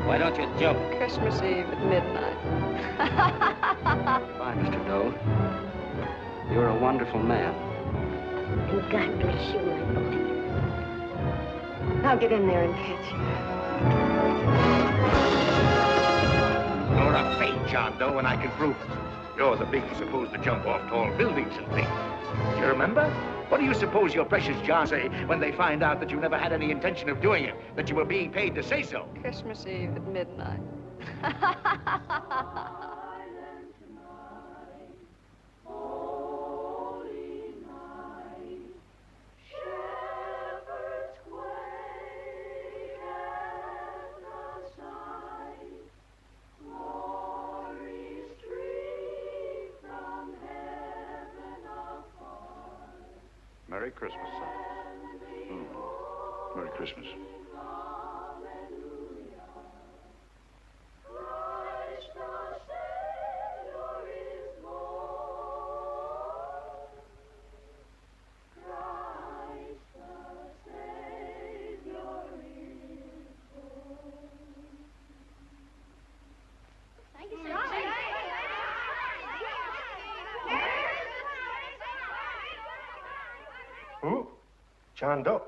Why don't you jump?
Christmas Eve at midnight.
Bye, Mr. Doe. You're a wonderful man.
And God bless you, my boy.
Now get in there and catch him.
You're a fake John Doe, and I can prove it. You're the big supposed to jump off tall buildings and things. Do you remember? What do you suppose your precious John say when they find out that you never had any intention of doing it, that you were being paid to say so?
Christmas Eve at midnight.
Merry Christmas, son. Merry Christmas.
Who? John Doe.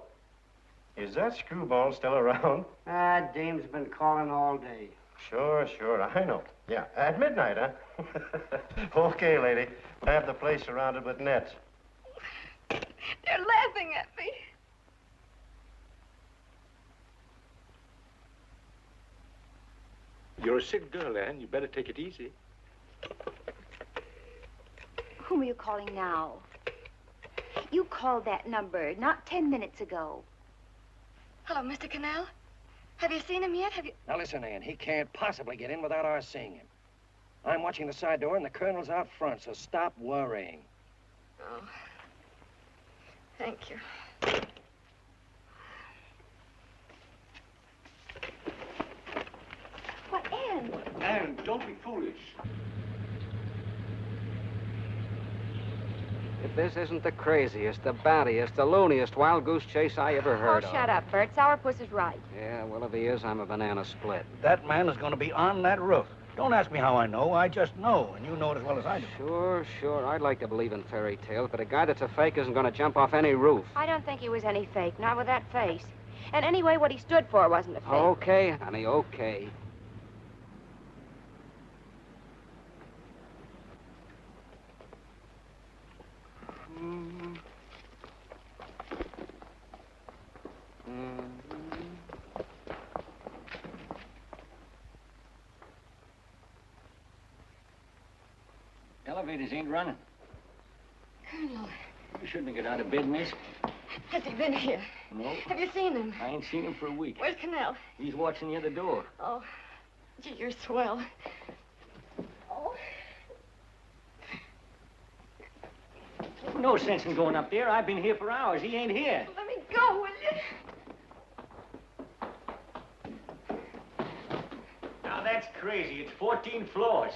Is that screwball still around?
Ah, Dame's been calling all day.
Sure, I know. Yeah, at midnight, huh? Okay, lady. I have the place surrounded with nets.
They're laughing at me.
You're a sick girl, Anne. You better take it easy.
Whom are you calling now? You called that number not 10 minutes ago.
Hello, Mr. Cannell. Have you seen him yet? Have you...
Now, listen, Ann, he can't possibly get in without our seeing him. I'm watching the side door, and the colonel's out front, so stop worrying.
Oh. Thank you.
Why, Ann?
Anne, don't be foolish.
If this isn't the craziest, the battiest, the looniest wild goose chase I ever heard of.
Shut up, Bert. Sourpuss is right.
Yeah, well, if he is, I'm a banana split.
That man is going to be on that roof. Don't ask me how I know. I just know, and you know it as well as I do.
Sure. I'd like to believe in fairy tales, but a guy that's a fake isn't going to jump off any roof.
I don't think he was any fake, not with that face. And anyway, what he stood for wasn't a fake.
Okay, honey, okay.
Elevators ain't running.
Colonel,
You shouldn't get out of bed, miss.
has he been here?
No.
Have you seen him?
I ain't seen him for a week.
Where's Cannell?
He's watching the other door.
Oh, gee, you're swell. Oh.
No sense in going up there. I've been here for hours. He ain't here.
Let me go, will you?
Now, that's crazy. It's 14 floors.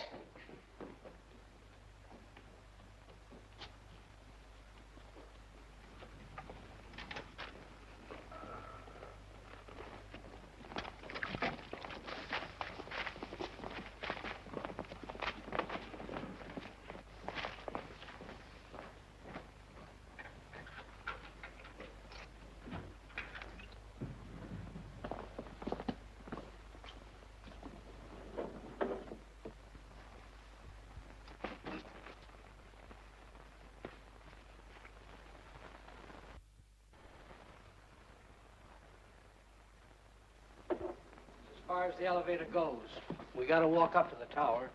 As far as the elevator goes, we got to walk up to the tower.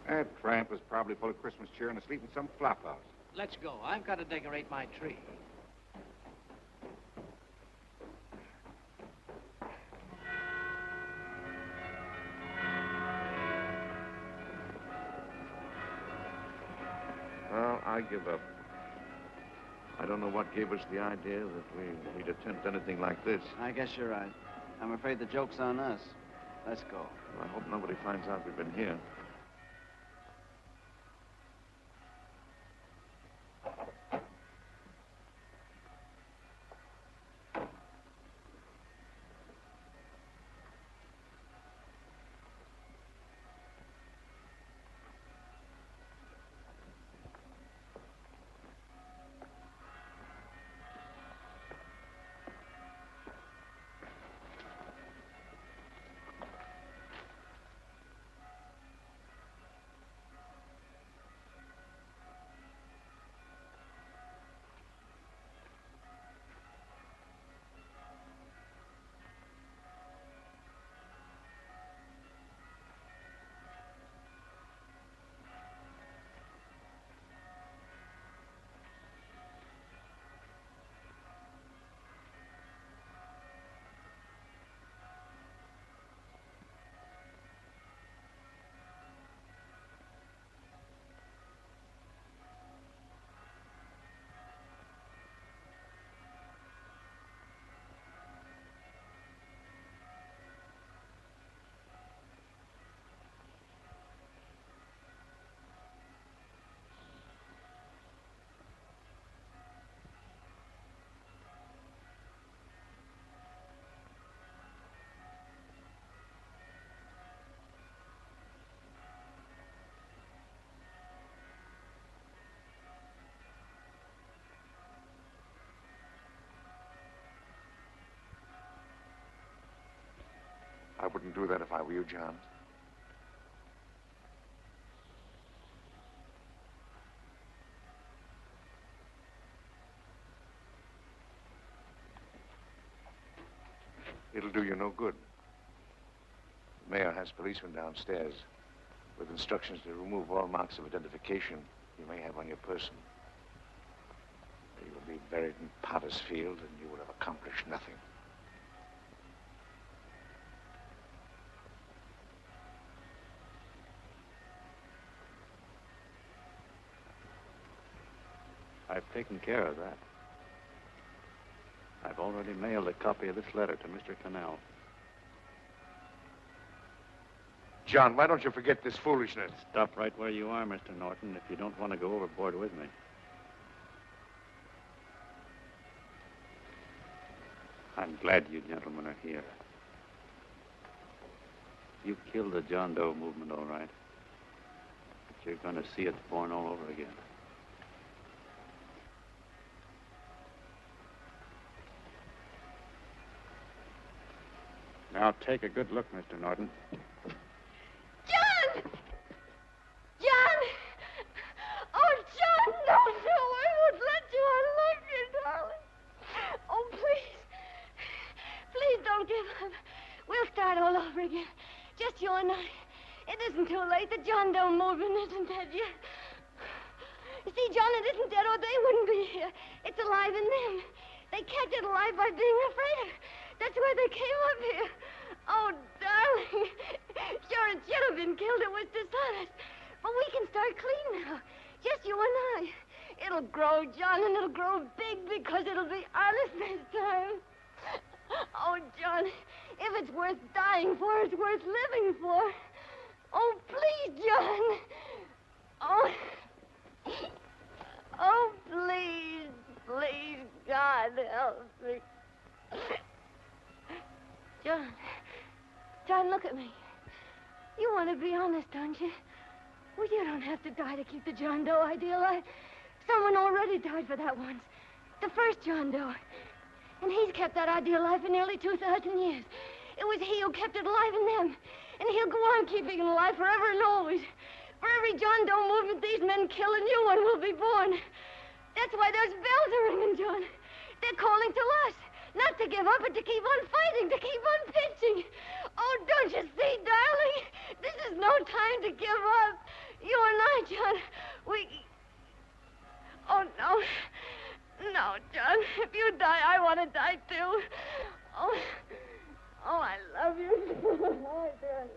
That tramp is probably full of Christmas cheer and asleep in some flop house.
Let's go. I've got to decorate my tree.
Well, I give up. I don't know what gave us the idea that we'd attempt anything like this.
I guess you're right. I'm afraid the joke's on us. Let's go.
I hope nobody finds out we've been here. I wouldn't do that if I were you, John.
It'll do you no good. The mayor has policemen downstairs with instructions to remove all marks of identification you may have on your person. You will be buried in Potter's Field, and you will have accomplished nothing.
I've taken care of that. I've already mailed a copy of this letter to Mr. Cannell.
John, why don't you forget this foolishness?
Stop right where you are, Mr. Norton, if you don't want to go overboard with me. I'm glad you gentlemen are here. You killed the John Doe movement, all right. But you're going to see it born all over again. Now take a good look, Mr. Norton.
John! John! Oh, John, no, I won't let you. I love you, darling. Oh, please. Please don't give up. We'll start all over again. Just you and I. It isn't too late. The John Doe movement isn't dead yet. You see, John, it isn't dead or they wouldn't be here. It's alive in them. They kept it alive by being afraid. That's why they came up here. Oh, darling. Sure, it should have been killed. It was dishonest. But we can start clean now. Just you and I. It'll grow, John, and it'll grow big because it'll be honest this time. Oh, John, if it's worth dying for, it's worth living for. Oh, please, John. Oh. Oh, please, please, God, help me. John, look at me. You want to be honest, don't you? Well, you don't have to die to keep the John Doe idea alive. Someone already died for that once. The first John Doe. And he's kept that idea alive for nearly 2,000 years. It was he who kept it alive in them. And he'll go on keeping it alive forever and always. For every John Doe movement these men kill, a new one will be born. That's why those bells are ringing, John. They're calling to us. Not to give up, but to keep on fighting, to keep on pitching. Oh, don't you see, darling? This is no time to give up. You and I, John, we... Oh, no. No, John. If you die, I want to die, too. Oh, I love you. Oh, darling.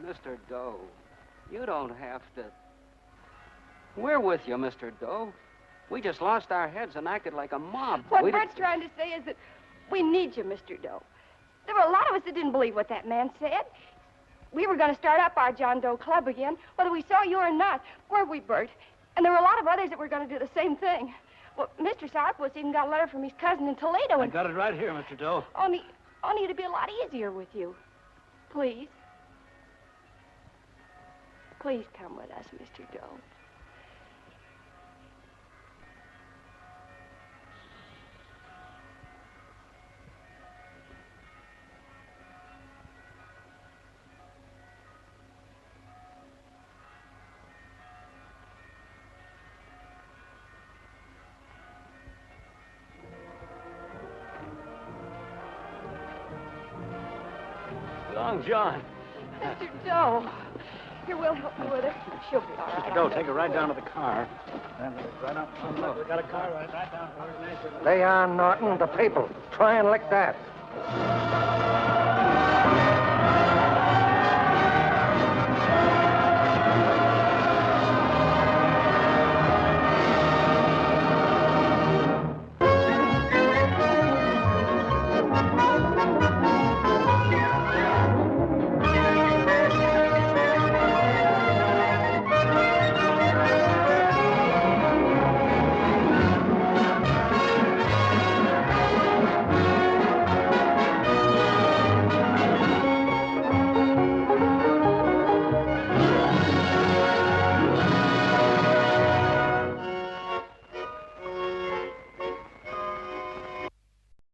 Mr. Doe, you don't have to... We're with you, Mr. Doe. We just lost our heads and acted like a mob.
What Bert's trying to say is that we need you, Mr. Doe. There were a lot of us that didn't believe what that man said. We were going to start up our John Doe Club again, whether we saw you or not. Weren't we, Bert? And there were a lot of others that were going to do the same thing. Well, Mr. Sourpuss even got a letter from his cousin in Toledo.
I got it right here, Mr. Doe.
Only it'd be a lot easier with you. Please. Please come with us, Mr. Doe.
Long John.
Mr. Doe. Here, we'll help you with her. She'll be all right.
Mr. Doe, take her right down to the car. Right up. Look, we got a car right down.
Lay on, Norton, the people. Try and lick that.